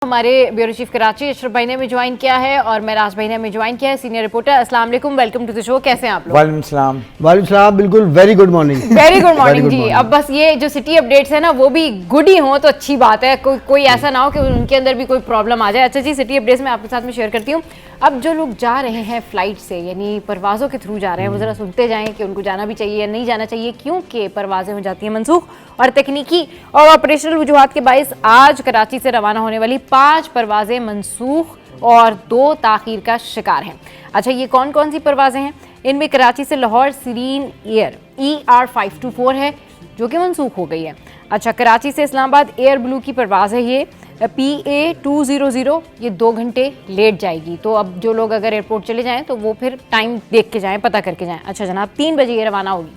हमारे bureau chief Karachi Ashraf भाई ने भी ज्वाइन किया है और महराज भाई ने भी ज्वाइन किया है, सीनियर रिपोर्टर। अस्सलाम वालेकुम, वेलकम टू द शो। कैसे हैं आप लोग? वालेकुम सलाम। वालेकुम सलाम। बिल्कुल very good morning. Very good morning ji. अब बस ये जो सिटी अपडेट्स है ना वो भी गुड ही हो तो अच्छी बात है, कोई ऐसा ना हो कि उनके अंदर भी कोई प्रॉब्लम आ जाए। अच्छा जी, सिटी अपडेट्स में आपके साथ में शेयर करती हूँ। अब जो लोग जा रहे हैं फ्लाइट से यानी परवाज़ों के थ्रू जा रहे हैं वो ज़रा सुनते जाएं कि उनको जाना भी चाहिए या नहीं जाना चाहिए, क्योंकि परवाज़ें हो जाती हैं मनसूख और तकनीकी और ऑपरेशनल वजूहात के बायस आज कराची से रवाना होने वाली 5 परवाज़ें मनसूख और 2 ताख़ीर का शिकार हैं। अच्छा, ये कौन कौन सी परवाज़ें हैं? इनमें कराची से लाहौर सीरीन एयर ER524 है जो कि मनसूख हो गई है। अच्छा, कराची से इस्लामाबाद एयर ब्लू की परवाज़ है, ये PA200, ये 2 घंटे लेट जाएगी। तो अब जो लोग अगर एयरपोर्ट चले जाएं तो वो फिर टाइम देख के जाएं, पता करके जाएं। अच्छा जनाब, 3 बजे ये रवाना होगी।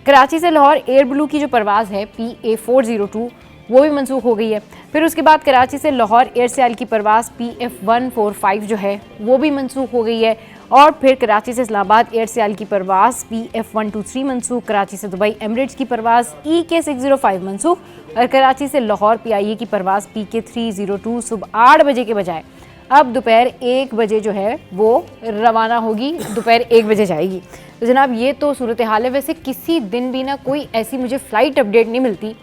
कराची से लाहौर एयर ब्लू की जो परवाज़ है PA402 वो भी मनसूख हो गई है। फिर उसके बाद कराची से लाहौर एयर सियाल की परवाज़ PF145 जो है वो भी मनसूख हो गई है। और फिर कराची से इस्लामाबाद एयर सियाल की परवाज़ PF123 मनसूख। कराची से दुबई एमिरेट्स की परवाज़ EK605 मनसूख। और कराची से लाहौर PIA की परवाज़ PK302 सुबह 8 बजे के बजाय अब दोपहर 1 बजे जो है वो रवाना होगी, दोपहर 1 बजे जाएगी। तो जनाब ये तो सूरत हाल है। वैसे किसी दिन भी ना कोई ऐसी मुझे फ़्लाइट अपडेट नहीं मिलती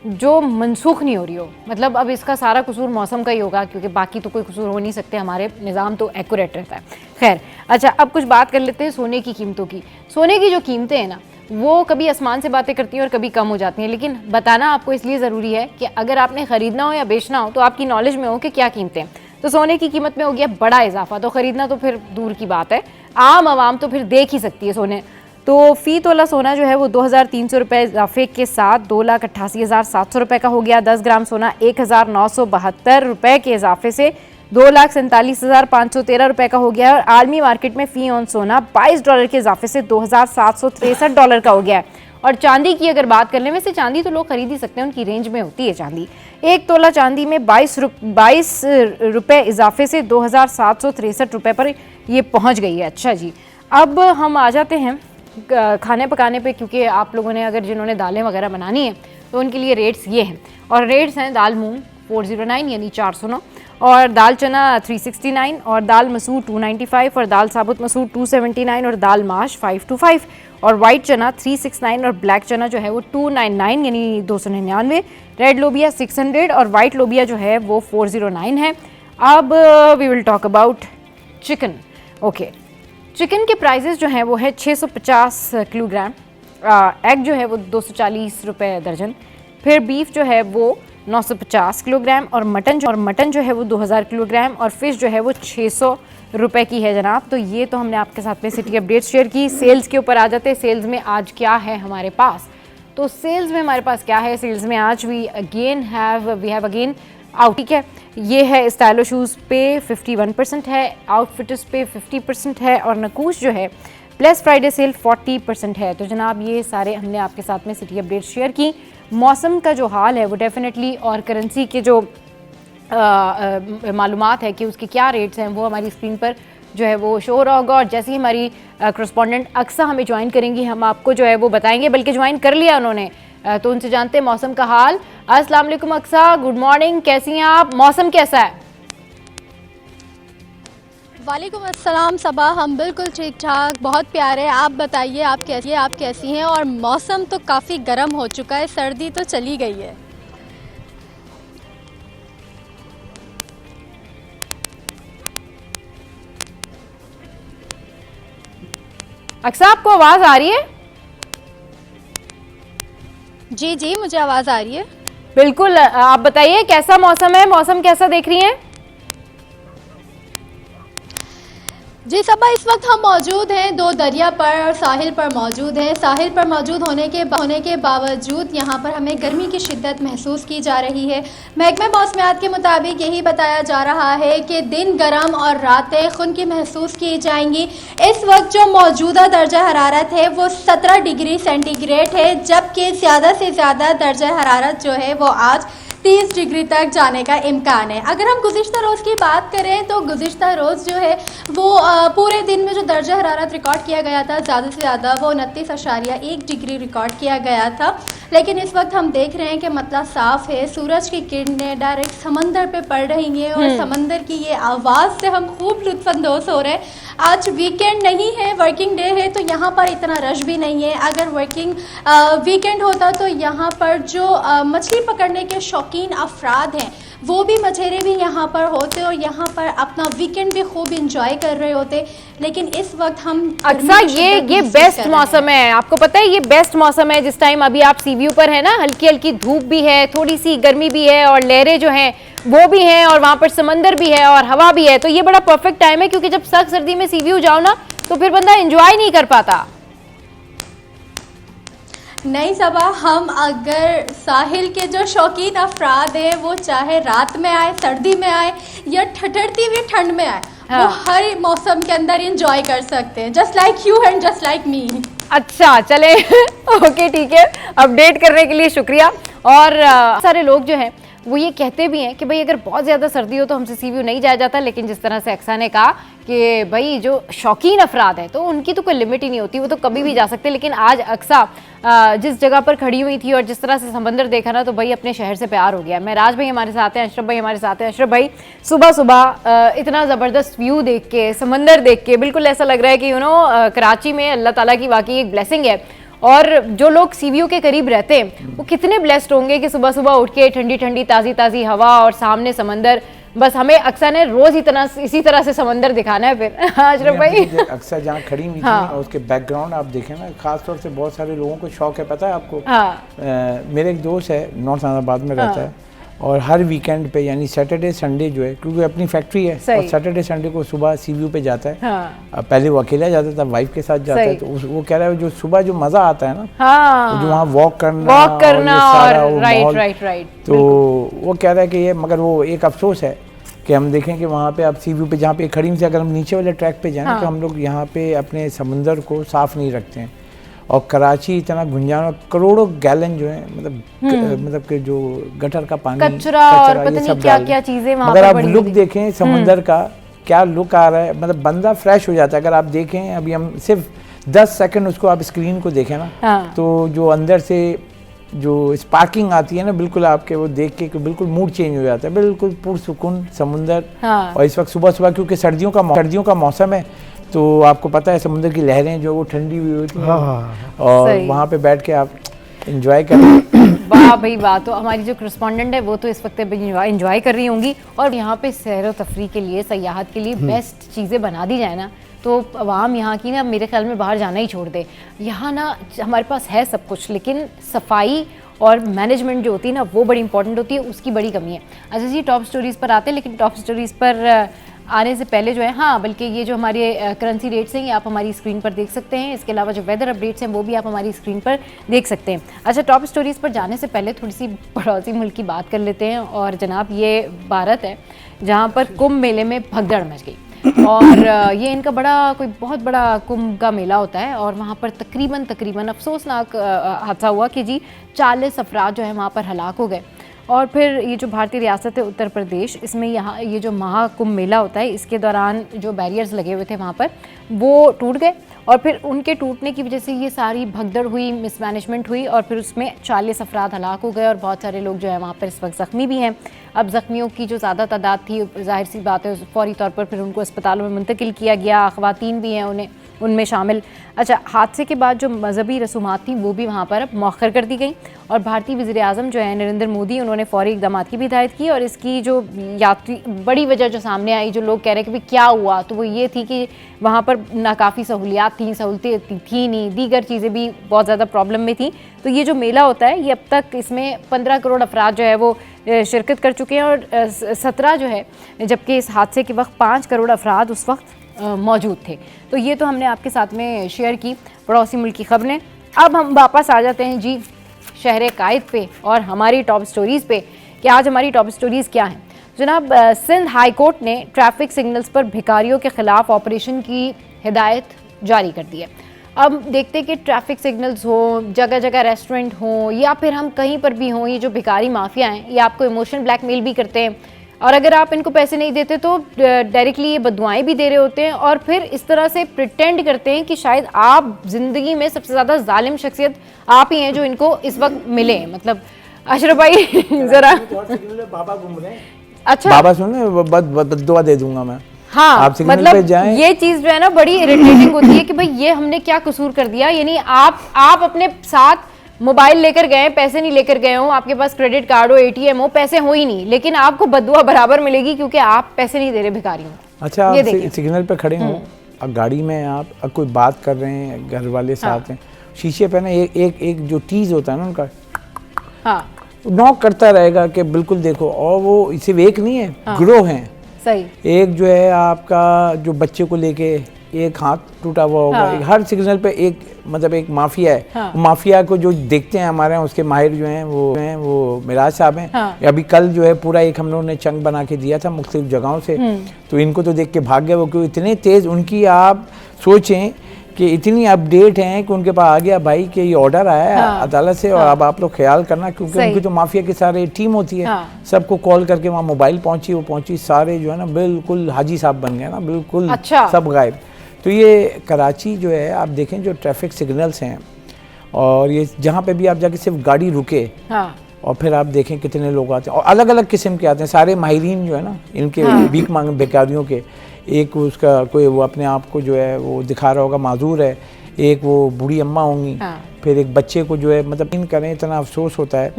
जो मनसूख नहीं हो रही हो। मतलब अब इसका सारा कसूर मौसम का ही होगा, क्योंकि बाकी तो कोई कसूर हो नहीं सकते, हमारे निज़ाम तो एक्यूरेट रहता है। खैर, अच्छा अब कुछ बात कर लेते हैं सोने की कीमतों की। सोने की जो कीमतें हैं ना वो कभी आसमान से बातें करती हैं और कभी कम हो जाती हैं, लेकिन बताना आपको इसलिए ज़रूरी है कि अगर आपने ख़रीदना हो या बेचना हो तो आपकी नॉलेज में हो कि क्या कीमतें हैं। तो सोने की कीमत में हो गया बड़ा इजाफा, तो ख़रीदना तो फिर दूर की बात है, आम आवाम तो फिर देख ही सकती है सोने। तो फ़ी तोला सोना जो है वो 2300 रुपये इजाफे के साथ 2,88,700 रुपये का हो गया। 10 ग्राम सोना 1,972 रुपये के इजाफे से $2,47,513 रुपये का हो गया। और आलमी मार्केट में फ़ी ऑन सोना $22 के इजाफे से $2,763 का हो गया है। और चांदी की अगर बात कर लें, वैसे चांदी तो लोग खरीद ही सकते हैं, उनकी रेंज में होती है चांदी। 1 तोला चांदी में 22 रुपये इजाफे से 2,763 रुपये पर ये पहुँच गई है। अच्छा जी, अब हम आ जाते हैं खाने पकाने पे, क्योंकि आप लोगों ने अगर जिन्होंने दालें वगैरह बनानी है तो उनके लिए रेट्स ये हैं। और रेट्स हैं दाल मूंग 409 यानी 409, और दाल चना 369, और दाल मसूर 295, और दाल साबुत मसूर 279, और दाल माश 525, और वाइट चना 369, और ब्लैक चना जो है वो 299 यानी 299, रेड लोबिया 600, और वाइट लोबिया जो है वो 409 है। अब we will talk about chicken. Okay, chicken के प्राइसेस जो हैं वो है 650 किलोग्राम, एग जो है वो 240 रुपये दर्जन, फिर बीफ जो है वो 950 किलोग्राम, और मटन जो है वो 2000 किलोग्राम, और फ़िश जो है वो 600 रुपये की है जनाब। तो ये तो हमने आपके साथ में सिटी अपडेट शेयर की। सेल्स के ऊपर आ जाते हैं। सेल्स में आज क्या है हमारे पास? तो सेल्स में हमारे पास क्या है? सेल्स में आज वी हैव अगेन आउट, ठीक है। ये है स्टाइलो शूज़ पे 51% है, आउटफिटर्स पे 50% है, और नकूश जो है ब्लेस फ्राइडे सेल 40% है। तो जनाब ये सारे हमने आपके साथ में सिटी अपडेट शेयर की। मौसम का जो हाल है वो डेफिनेटली, और करेंसी के जो मालूमात है कि उसके क्या रेट्स हैं वो हमारी स्क्रीन पर जो है वो शो हो रहा होगा। और जैसे ही हमारी करस्पॉन्डेंट अक्सा हमें ज्वाइन करेंगी हम आपको जो है वो बताएंगे, बल्कि ज्वाइन कर लिया उन्होंने, तो उनसे जानते हैं मौसम का हाल। अस्सलाम वालेकुम अक्सा, गुड मॉर्निंग, कैसी हैं आप? मौसम कैसा है? वालेकुम अस्सलाम सबा, हम बिल्कुल ठीक ठाक, बहुत प्यारे। आप बताइए आप कैसी हैं? और मौसम तो काफ़ी गर्म हो चुका है, सर्दी तो चली गई है। अक्सा आपको आवाज़ आ रही है? जी जी, मुझे आवाज़ आ रही है। बिल्कुल, आप बताइए कैसा मौसम है, मौसम कैसा देख रही हैं? जी सबा, इस वक्त हम मौजूद हैं 2 दरिया पर और साहिल पर मौजूद हैं। साहिल पर मौजूद होने के बावजूद यहाँ पर हमें गर्मी की शिद्दत महसूस की जा रही है। महकमे मौसमियात के मुताबिक यही बताया जा रहा है कि दिन गर्म और रातें खुनकी महसूस की जाएंगी। इस वक्त जो मौजूदा दर्जा हरारत है वो 17 डिग्री सेंटीग्रेड है, जबकि ज़्यादा से ज़्यादा दर्जा हरारत जो है वो आज 30 डिग्री तक जाने का इम्कान है। अगर हम गुज़िश्ता रोज़ की बात करें तो गुज़िश्ता रोज़ जो है वो पूरे दिन में जो दर्जा हरारत रिकॉर्ड किया गया था ज़्यादा से ज़्यादा वो 29.1 डिग्री रिकॉर्ड किया गया था, लेकिन इस वक्त हम देख रहे हैं कि मतलब साफ़ है, सूरज की किरणें डायरेक्ट समंदर पे पड़ रही हैं और समंदर की ये आवाज़ से हम खूब लुत्फ़अंदोज़ हो रहे हैं। आज वीकेंड नहीं है, वर्किंग डे है, तो यहाँ पर इतना रश भी नहीं है। अगर वर्किंग वीकेंड होता तो यहाँ पर जो मछली पकड़ने के शौकीन अफराद हैं वो भी मछेरे भी यहाँ पर होते और यहाँ पर अपना वीकेंड भी खूब इंजॉय कर रहे होते, लेकिन इस वक्त हम अक्सर ये बेस्ट मौसम है। आपको पता है ये बेस्ट मौसम है जिस टाइम अभी आप सी व्यू पर है ना, हल्की हल्की धूप भी है, थोड़ी सी गर्मी भी है और लहरें जो हैं वो भी हैं और वहाँ पर समंदर भी है और हवा भी है, तो ये बड़ा परफेक्ट टाइम है। क्योंकि जब सख्त सर्दी में सी व्यू जाओ ना तो फिर बंदा एंजॉय नहीं कर पाता। नहीं सबा, हम अगर साहिल के जो शौकीन अफराद हैं वो चाहे रात में आए, सर्दी में आए या ठठरती हुई ठंड में आए, हाँ। वो हर मौसम के अंदर इंजॉय कर सकते हैं, just like you and just like me. अच्छा चले ओके ठीक है, अपडेट करने के लिए शुक्रिया। और सारे लोग जो हैं वो ये कहते भी हैं कि भाई अगर बहुत ज़्यादा सर्दी हो तो हमसे सी व्यू नहीं जाया जाता, लेकिन जिस तरह से अक्सा ने कहा कि भाई जो शौकीन अफराद हैं तो उनकी तो कोई लिमिट ही नहीं होती, वो तो कभी भी जा सकते। लेकिन आज अक्सा जिस जगह पर खड़ी हुई थी और जिस तरह से समंदर देखा ना तो भाई अपने शहर से प्यार हो गया। महराज भाई हमारे साथ हैं, अशरफ भाई हमारे साथ हैं। अशरफ भाई सुबह सुबह इतना ज़बरदस्त व्यू देख के, समंदर देख के बिल्कुल ऐसा लग रहा है कि कराची में अल्लाह ताला की वाकई एक ब्लेसिंग है। और जो लोग सी व्यू के करीब रहते हैं वो कितने ब्लेस्ड होंगे कि सुबह सुबह उठ के ठंडी ठंडी ताज़ी ताज़ी हवा और सामने समंदर। बस हमें अक्सर ने रोज इसी तरह से समंदर दिखाना है फिर। अशरफ भाई अक्सर जहाँ खड़ी हुई हाँ। थी और उसके बैकग्राउंड आप देखें ना, खास तौर से बहुत सारे लोगों को शौक है, पता है आपको। हाँ। मेरे एक दोस्त है नॉर्थ इस्लामाबाद में रहता है और हर वीकेंड पे यानी सैटरडे संडे जो है, क्योंकि अपनी फैक्ट्री है और सैटरडे संडे को सुबह सी व्यू पे जाता है। हाँ। पहले वो अकेला जाता था, वाइफ के साथ जाता है, तो वो कह रहा है जो सुबह जो मज़ा आता है ना, हाँ। जो वहाँ वॉक करना और राइट तो वो कह रहा है कि ये, मगर वो एक अफसोस है कि हम देखें कि वहाँ पे आप सी व्यू पे जहाँ पे खड़ी हुई, अगर हम नीचे वाले ट्रैक पे जाएं हाँ। तो हम लोग यहाँ पे अपने समंदर को साफ़ नहीं रखते हैं। और कराची इतना गुंजान, करोड़ों गैलन जो है मतलब कि जो गटर का पानी, कचरा और पता नहीं क्या क्या चीजें वहाँ मगर पर आप लुक देखें समंदर का, क्या लुक आ रहा है, मतलब बंदा फ्रेश हो जाता है। अगर आप देखें, अभी हम सिर्फ 10 सेकंड उसको आप स्क्रीन को देखें ना, हाँ। तो जो अंदर से जो स्पार्किंग आती है ना, बिल्कुल आपके वो देख के बिल्कुल मूड चेंज हो जाता है, बिल्कुल पुरसुकून समुंदर। हाँ। और इस वक्त सुबह सुबह क्योंकि सर्दियों का मौसम है, तो आपको पता है समुद्र की लहरें जो वो ठंडी हुई होती हैं और वहाँ पे बैठ के आप एंजॉय करें। वाह भाई वाह। तो हमारी जो करस्पॉन्डेंट है वो तो इस वक्त एंजॉय कर रही होंगी। और यहाँ पे सैर व तफरी के लिए, सयाहत के लिए बेस्ट चीज़ें बना दी जाए ना तो आवाम यहाँ की ना मेरे ख्याल में बाहर जाना ही छोड़ दे। यहाँ ना हमारे पास है सब कुछ, लेकिन सफाई और मैनेजमेंट जो होती है ना वो बड़ी इंपॉर्टेंट होती है, उसकी बड़ी कमी है। अच्छा जी, टॉप स्टोरीज़ पर आते हैं, लेकिन टॉप स्टोरीज़ पर आने से पहले जो है, हाँ बल्कि ये जो हमारे करेंसी रेट्स हैं ये आप हमारी स्क्रीन पर देख सकते हैं। इसके अलावा जो वेदर अपडेट्स हैं वो भी आप हमारी स्क्रीन पर देख सकते हैं। अच्छा, टॉप स्टोरीज़ पर जाने से पहले थोड़ी सी पड़ोसी मुल्क की बात कर लेते हैं। और जनाब ये भारत है जहाँ पर कुंभ मेले में भगदड़ मच गई। और ये इनका बहुत बड़ा कुंभ का मेला होता है और वहाँ पर तकरीबन अफसोसनाक हादसा हुआ कि जी 40 अफराद जो है वहाँ पर हलाक हो गए। और फिर ये जो भारतीय रियासत है उत्तर प्रदेश, इसमें यहाँ ये जो महाकुंभ मेला होता है इसके दौरान जो बैरियर्स लगे हुए थे वहाँ पर वो टूट गए और फिर उनके टूटने की वजह से ये सारी भगदड़ हुई, मिसमैनेजमेंट हुई और फिर उसमें 40 अफराद हलाक हो गए और बहुत सारे लोग जो है वहाँ पर इस वक्त ज़ख्मी भी हैं। अब ज़ख्मियों की जो ज़्यादा तादाद थी, जाहिर सी बात है फौरी तौर पर फिर उनको अस्पतालों में मुंतकिल किया गया, ख़वातीन भी हैं उनमें शामिल। अच्छा, हादसे के बाद जो मजहबी रसूमात थी वो भी वहाँ पर अब मौखर कर दी गई और भारतीय वज़ीर आज़म जो है नरेंद्र मोदी, उन्होंने फौरी इक़दाम की भी हिदायत की। और इसकी जो बड़ी वजह जो सामने आई, जो लोग कह रहे हैं कि भाई क्या हुआ, तो वो ये थी कि वहाँ पर नाकाफ़ी सहूलियात थी, सहूलतें थी नहीं, दीगर चीज़ें भी बहुत ज़्यादा प्रॉब्लम में थी। तो ये जो मेला होता है ये अब तक इसमें 15 करोड़ अफराद जो है वो शिरकत कर चुके हैं और 17 जो है, जबकि इस हादसे के वक्त 5 करोड़ अफराद उस वक्त मौजूद थे। तो ये तो हमने आपके साथ में शेयर की पड़ोसी मुल्क की खबरें। अब हम वापस आ जाते हैं जी शहर कायद पे और हमारी टॉप स्टोरीज़ पे कि आज हमारी टॉप स्टोरीज़ क्या हैं। जनाब, सिंध हाई कोर्ट ने ट्रैफिक सिग्नल्स पर भिखारियों के ख़िलाफ़ ऑपरेशन की हिदायत जारी कर दी है। अब देखते हैं कि ट्रैफिक सिग्नल्स हो, जगह जगह रेस्टोरेंट हो, या फिर हम कहीं पर भी हों, ये जो भिखारी माफिया हैं ये आपको इमोशनल ब्लैकमेल भी करते हैं, और अगर आप इनको पैसे नहीं देते तो डायरेक्टली ये बददुआएं भी दे रहे होते हैं, और फिर इस तरह से प्रिटेंड करते हैं कि शायद आप ज़िंदगी में सबसे ज़्यादा जालिम शख्सियत आप ही हैं जो इनको इस वक्त मिले। मतलब अशरफ भाई ज़रा बाबा घूम रहे हैं, अच्छा बाबा सुन बददुआ दे दूंगा मैं। हाँ, आप सिग्नल मतलब पे जाएं। ये चीज़ जो है ना बड़ी इरिटेटिंग होती है कि भाई ये हमने क्या कसूर कर दिया। यानी आप अपने साथ मोबाइल लेकर गए, पैसे नहीं लेकर गए हो, आपके पास क्रेडिट कार्ड हो, एटीएम हो, पैसे हो ही नहीं, लेकिन आपको बददुआ बराबर मिलेगी क्योंकि आप पैसे नहीं दे रहे भिखारियों। अच्छा, आप सिग्नल पे खड़े हो, अब गाड़ी में आप कोई बात कर रहे हैं, घर वाले साथ हैं, शीशे पे ना एक जो टीज होता है ना उनका, हाँ, नॉक करता रहेगा कि बिल्कुल देखो, और वो सिर्फ एक नहीं है, गिरोह हैं। सही। एक जो है आपका जो बच्चे को लेके एक हाथ टूटा हुआ होगा, हर सिग्नल पे एक मतलब एक माफिया है। माफिया को जो देखते हैं हमारे यहाँ उसके माहिर जो हैं वो मिराज साहब हैं। अभी कल जो है पूरा एक हम लोगों ने चंक बना के दिया था मुख्तलिफ जगहों से, तो इनको तो देख के भाग गए वो, क्यों इतने तेज उनकी, आप सोचें कि इतनी अपडेट हैं कि उनके पास आ गया भाई कि ये ऑर्डर आया है अदालत से, और अब आप लोग ख्याल करना, क्योंकि उनकी तो माफिया की सारे टीम होती है, सबको कॉल करके वहाँ मोबाइल पहुंची, वो पहुंची, सारे जो है ना बिल्कुल हाजी साहब बन गए ना, बिल्कुल सब गायब। तो ये कराची जो है आप देखें जो ट्रैफिक सिग्नल्स हैं, और ये जहाँ पे भी आप जाके सिर्फ गाड़ी रुके और फिर आप देखें कितने लोग आते हैं, और अलग अलग किस्म के आते हैं, सारे माहिरीन जो है ना इनके भीख मांग बेकारियों के, एक उसका कोई वो अपने आप को जो है वो दिखा रहा होगा माजूर है, एक वो बूढ़ी अम्मा होंगी, फिर एक बच्चे को जो है मतलब इन करें, इतना अफसोस होता है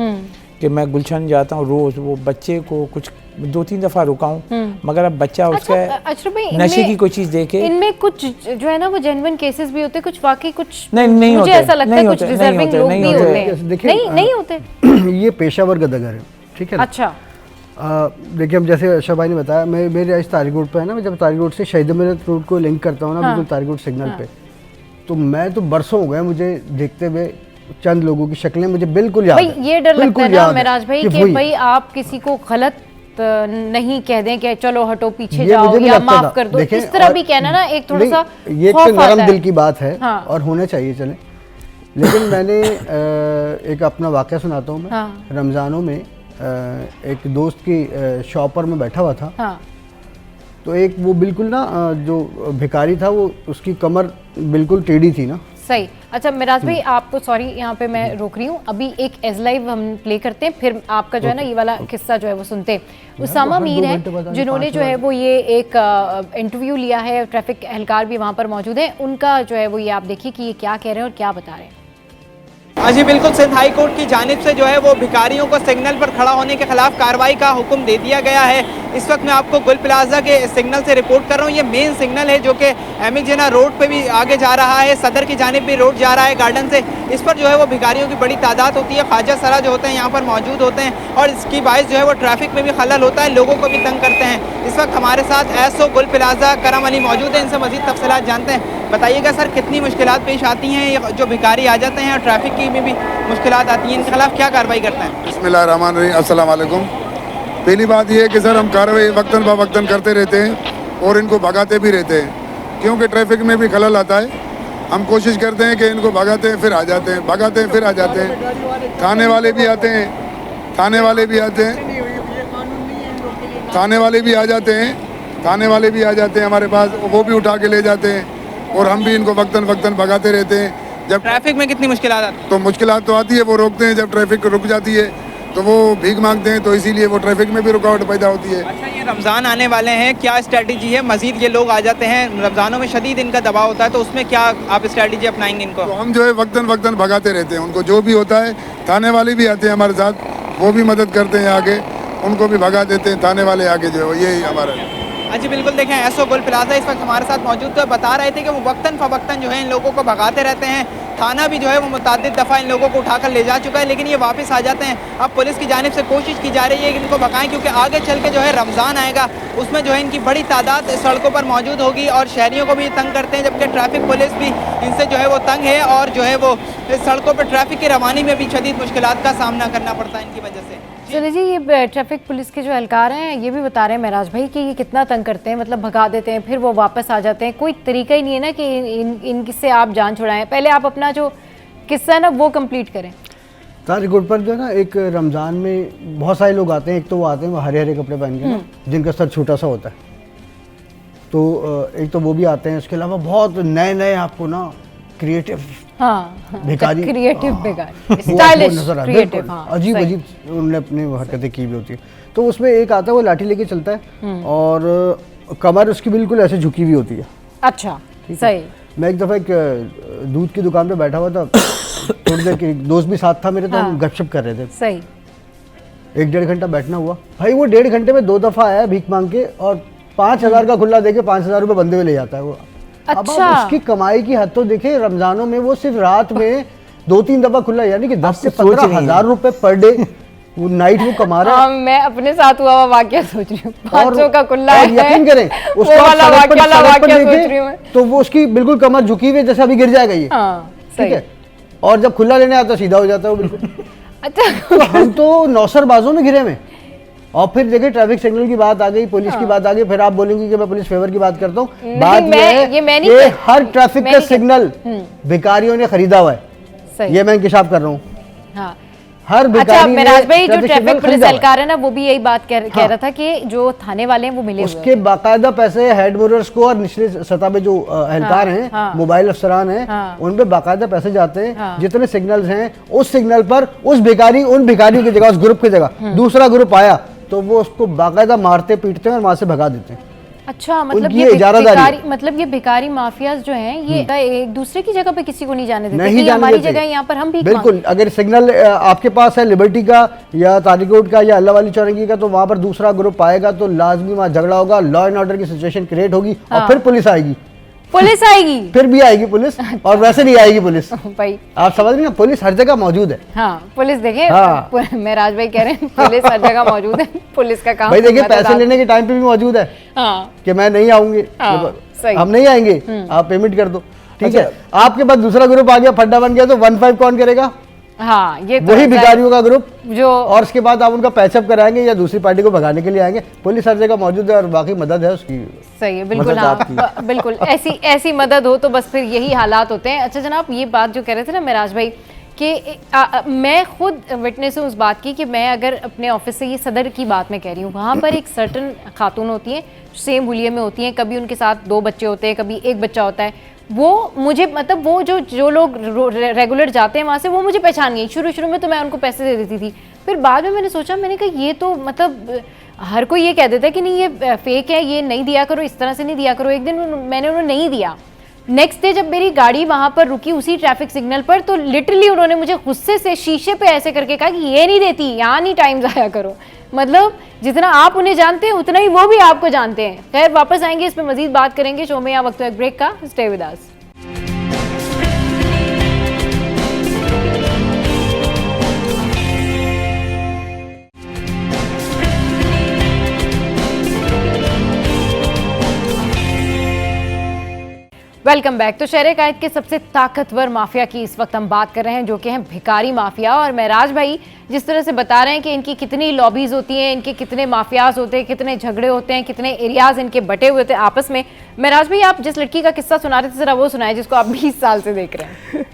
कि मैं गुलशन जाता हूँ रोज़, वो बच्चे को कुछ 2-3 दफ़ा रुका हूँ, मगर अब बच्चा उसका नशे की कोई चीज़ देखे। इनमें कुछ जो है ना वो जेन्युइन केसेस भी होते, कुछ वाकई कुछ नहीं मुझे होते, ऐसा लगता है कुछ डिजर्विंग लोग भी होते हैं, नहीं होते। ये पेशावर गदगर है, ठीक है। अच्छा, देखिए, हम जैसे अशरफ भाई ने बताया, मैं मेरे आज तारिक रोड पे है ना, मैं जब तारिक रोड से शहीद मिलत रोड को लिंक करता हूँ ना, बिल्कुल तारिक रोड सिग्नल पे, तो मैं तो बरसों हो गए मुझे देखते हुए चंद लोगों की शक्लें मुझे बिल्कुल याद है। ये डर लगता है ना मेराज भाई कि भाई आप किसी को गलत नहीं कह दें कि चलो हटो पीछे जाओ या माफ कर दो, इस तरह भी कहना ना एक थोड़ा सा ये तो नरम दिल की बात है और होना चाहिए, चले। लेकिन मैंने एक अपना वाकया सुनाता हूँ मैं। रमज़ानों में एक दोस्त की शॉप पर मैं बैठा हुआ था, तो एक वो बिल्कुल ना जो भिखारी था वो उसकी कमर बिल्कुल टेढ़ी थी ना। सही। अच्छा मिराज भाई, आपको सॉरी यहाँ पे मैं रोक रही हूँ, अभी एक एज लाइव हम प्ले करते हैं, फिर आपका जो है ना ये वाला किस्सा जो है वो सुनते हैं। उसामा मीर है जिन्होंने जो है वो ये एक इंटरव्यू लिया है, ट्रैफिक एहलकार भी वहाँ पर मौजूद है, उनका जो है वो ये आप देखिए कि ये क्या कह रहे हैं और क्या बता रहे हैं। हाँ जी बिल्कुल, सिंध हाई कोर्ट की जानिब से जो है वो भिखारियों को सिग्नल पर खड़ा होने के खिलाफ कार्रवाई का हुक्म दे दिया गया है। इस वक्त मैं आपको गुल प्लाजा के सिग्नल से रिपोर्ट कर रहा हूँ। ये मेन सिग्नल है जो कि एमिक जिना रोड पे भी आगे जा रहा है, सदर की जानिब भी रोड जा रहा है गार्डन से। इस पर जो है वो भिखारियों की बड़ी तादाद होती है, ख्वाजा सरा जो होते हैं यहाँ पर मौजूद होते हैं, और इसकी बाइस जो है वो ट्रैफिक में भी खलल होता है, लोगों को भी तंग करते हैं। इस वक्त हमारे साथ एसओ गुल प्लाजा करम अली मौजूद है, इनसे मज़ीद तफसीलात जानते हैं। बताइएगा सर, कितनी मुश्किलात पेश आती हैं, जो भिखारी आ जाते हैं और ट्रैफिक की में भी मुश्किलात आती हैं, इनके खिलाफ क्या कार्रवाई करते हैं? बिस्मिल्लाहिर्रहमानिर्रहीम, अस्सलाम वालेकुम। पहली बात यह है कि सर हम कार्रवाई वक्तन ब वक्तन करते रहते हैं और इनको भगाते भी रहते हैं, क्योंकि ट्रैफिक में भी खलल आता है। हम कोशिश करते हैं कि इनको भगाते हैं फिर आ जाते हैं, भगाते हैं फिर आ जाते हैं। थाने वाले भी आते हैं, थाने वाले भी आते हैं, थाने वाले भी आ जाते हैं, थाने वाले भी आ जाते हैं हमारे पास, वो भी उठा के ले जाते हैं, और हम भी इनको वक्तन वक्तन भगाते रहते हैं। जब ट्रैफिक में कितनी मुश्किलात आती है? तो मुश्किलात तो आती है, वो रोकते हैं, जब ट्रैफिक रुक जाती है तो वो भीख मांगते हैं, तो इसीलिए वो ट्रैफिक में भी रुकावट पैदा होती है। अच्छा, ये रमज़ान आने वाले हैं, क्या स्ट्रेटजी है? मजीद ये लोग आ जाते हैं, रमज़ानों में शदीद इनका दबाव होता है, तो उसमें क्या आप स्ट्रेटजी अपनाएंगे इनको? तो हम जो है वक्तन वक्तन भगाते रहते हैं उनको, जो भी होता है। थाने वाले भी आते हैं हमारे साथ, वो भी मदद करते हैं आगे, उनको भी भगा देते हैं थाने वाले आगे, जो है यही हमारा। अच्छा बिल्कुल, देखें एसओ गुल प्लाजा इस वक्त हमारे साथ मौजूद तो बता रहे थे कि वो वक्तन फवक्तन जो है इन लोगों को भगाते रहते हैं। थाना भी जो है वो मुतअद्दिद दफ़ा इन लोगों को उठाकर ले जा चुका है, लेकिन ये वापस आ जाते हैं। अब पुलिस की जानिब से कोशिश की जा रही है कि इनको भगाएं, क्योंकि आगे चल के जो है रमज़ान आएगा, उसमें जो है इनकी बड़ी तादाद सड़कों पर मौजूद होगी और शहरियों को भी तंग करते हैं, जबकि ट्रैफिक पुलिस भी इनसे जो है वो तंग है और जो है वो सड़कों पर ट्रैफिक की रवानी में भी शदीद मुश्किलात का सामना करना पड़ता है इनकी वजह से। सुनिए जी, ये ट्रैफिक पुलिस के जो एहलकार हैं ये भी बता रहे हैं महराज भाई कि ये कितना तंग करते हैं, मतलब भगा देते हैं फिर वो वापस आ जाते हैं। कोई तरीका ही नहीं है ना कि इनसे आप जान छुड़ाएं। पहले आप अपना जो किस्सा है ना वो कंप्लीट करें। ताजकोट पर जो है ना, एक रमज़ान में बहुत सारे लोग आते हैं। एक तो वो आते हैं वो हरे हरे कपड़े पहन के ना, जिनका सर छोटा सा होता है, तो एक तो वो भी आते हैं। इसके अलावा बहुत नए नए आपको ना क्रिएटिव भिखारी, क्रिएटिव भिखारी, स्टाइलिश क्रिएटिव, अजीब अजीब उन्होंने अपनी हरकतें की हुई होती है। तो उसमें एक आता है वो लाठी लेके चलता है और कमर उसकी बिल्कुल ऐसे झुकी हुई होती है। अच्छा, सही। मैं एक दफ़ा एक दूध की दुकान पे बैठा हुआ था, थोड़ी देर के दोस्त भी साथ था मेरे, तो हम गपशप कर रहे थे। सही। 1-1.5 घंटा बैठना हुआ भाई। वो 1.5 घंटे में 2 दफ़ा आया भीख मांग के और 5,000 का खुला देके 5,000 रुपये बंदे हुए ले जाता है वो। अच्छा। अब आप उसकी कमाई की हद तो देखे। रमजानों में वो सिर्फ रात में 2-3 दफ़ा खुला, यानी कि 10 से 15,000 रुपए पर डे वो नाइट वो कमा रहा है। मैं अपने साथ हुआ वाकया सोच रही हूँ, 500 का खुला है, यकीन करें उसका वाला वाकया सोच रही हूँ तो वो उसकी बिल्कुल कमर झुकी हुई है जैसे अभी गिर जाएगा ये। ठीक है, और जब खुला लेने आता सीधा हो जाता है वो बिल्कुल। अच्छा। तो हम तो नौसरबाजों में घिरे में। और फिर देखिए ट्रैफिक सिग्नल की बात आ गई, पुलिस की बात आ गई, फिर आप बोलेंगे कि मैं पुलिस फेवर की बात करता हूँ। बात ये है कि हर ट्रैफिक का सिग्नल भिखारियों ने खरीदा हुआ है। ये मैं इंकशाफ कर रहा हूँ। हाँ। हर अच्छा महराज भाई, जो ट्रैफिक पुलिस एहलकार है ना वो भी यही बात कह रहा था कि जो थाने वाले हैं वो मिले हुए हैं। उसके बाकायदा पैसे हेड मोरर्स को और निचले सतह पे जो एहलकार हैं, मोबाइल अफसरान हैं, उन पे बाकायदा पैसे जाते हैं। जितने सिग्नल्स हैं उस सिग्नल पर उन भिखारियों की जगह, उस ग्रुप की जगह दूसरा ग्रुप आया तो वो उसको बाकायदा मारते पीटते हैं और वहां से भगा देते हैं। अच्छा, मतलब ये भिखारी माफियाज जो हैं ये एक दूसरे की जगह पे किसी को नहीं जाने देते। नहीं हमारी जगह यहाँ पर हम भी बिल्कुल, अगर सिग्नल आपके पास है लिबर्टी का या ताजकोट का या अल्लाह वाली चौरंगी का, तो वहां पर दूसरा ग्रुप आएगा तो लाजमी वहां झगड़ा होगा, लॉ एंड ऑर्डर की सिचुएशन क्रिएट होगी और फिर पुलिस आएगी। फिर भी आएगी पुलिस, और वैसे नहीं आएगी पुलिस भाई। आप समझ रहे हैं, पुलिस हर जगह मौजूद है। हाँ, पुलिस देखे। महराज भाई कह रहे हैं पुलिस हर जगह मौजूद है, पुलिस का काम भाई देखिए पैसे लेने के टाइम पे भी मौजूद है कि मैं नहीं आऊंगी, हम नहीं आएंगे, आप पेमेंट कर दो। ठीक है, आपके पास दूसरा ग्रुप आ गया, फड्डा बन गया, तो 1-5 कौन करेगा? हाँ, ये वही भिखारियों का ग्रुप जो, और उसके बाद आप उनका पैचअप कराएंगे या दूसरी पार्टी को भगाने के लिए आएंगे। पुलिस हर जगह मौजूद है और बाकी मदद है उसकी। सही है, बिल्कुल। हाँ, बिल्कुल ऐसी मदद हो तो बस फिर यही हालात होते हैं। अच्छा जनाब, ये बात जो कह रहे थे ना महराज भाई कि मैं खुद विटनेस हूँ उस बात की कि मैं अगर अपने ऑफिस से, ये सदर की बात मैं कह रही हूँ, वहाँ पर एक सर्टन खातून होती हैं, सेम हुलिये में होती हैं, कभी उनके साथ 2 बच्चे होते हैं, कभी 1 बच्चा होता है। वो मुझे, मतलब वो जो लोग रेगुलर जाते हैं वहाँ से, वो मुझे पहचान गई। शुरू में तो मैं उनको पैसे दे देती थी, फिर बाद में मैंने सोचा, मैंने कहा ये तो मतलब हर कोई ये कह देता है कि नहीं ये फेक है, ये नहीं दिया करो, इस तरह से नहीं दिया करो। एक दिन मैंने उन्हें नहीं दिया। नेक्स्ट डे जब मेरी गाड़ी वहाँ पर रुकी उसी ट्रैफिक सिग्नल पर, तो लिटरली उन्होंने मुझे गुस्से से शीशे पे ऐसे करके कहा कि ये नहीं देती, यहाँ नहीं टाइम ज़ाया करो। मतलब जितना आप उन्हें जानते हैं उतना ही वो भी आपको जानते हैं। खैर, वापस आएंगे, इस पर मजीद बात करेंगे शो में। यहाँ वक्त है ब्रेक का, stay with us. Welcome back. तो शहर कायद के सबसे ताकतवर माफिया की इस वक्त हम बात कर रहे हैं, जो कि हैं भिखारी माफिया। और महराज भाई जिस तरह से बता रहे हैं कि इनकी कितनी लॉबीज होती हैं, इनके कितने माफियाज होते हैं, कितने झगड़े होते हैं, कितने एरियाज इनके बटे हुए थे आपस में। महराज भाई, आप जिस लड़की का किस्सा सुना रहे थे जरा वो सुनाए, जिसको आप 20 साल से देख रहे हैं।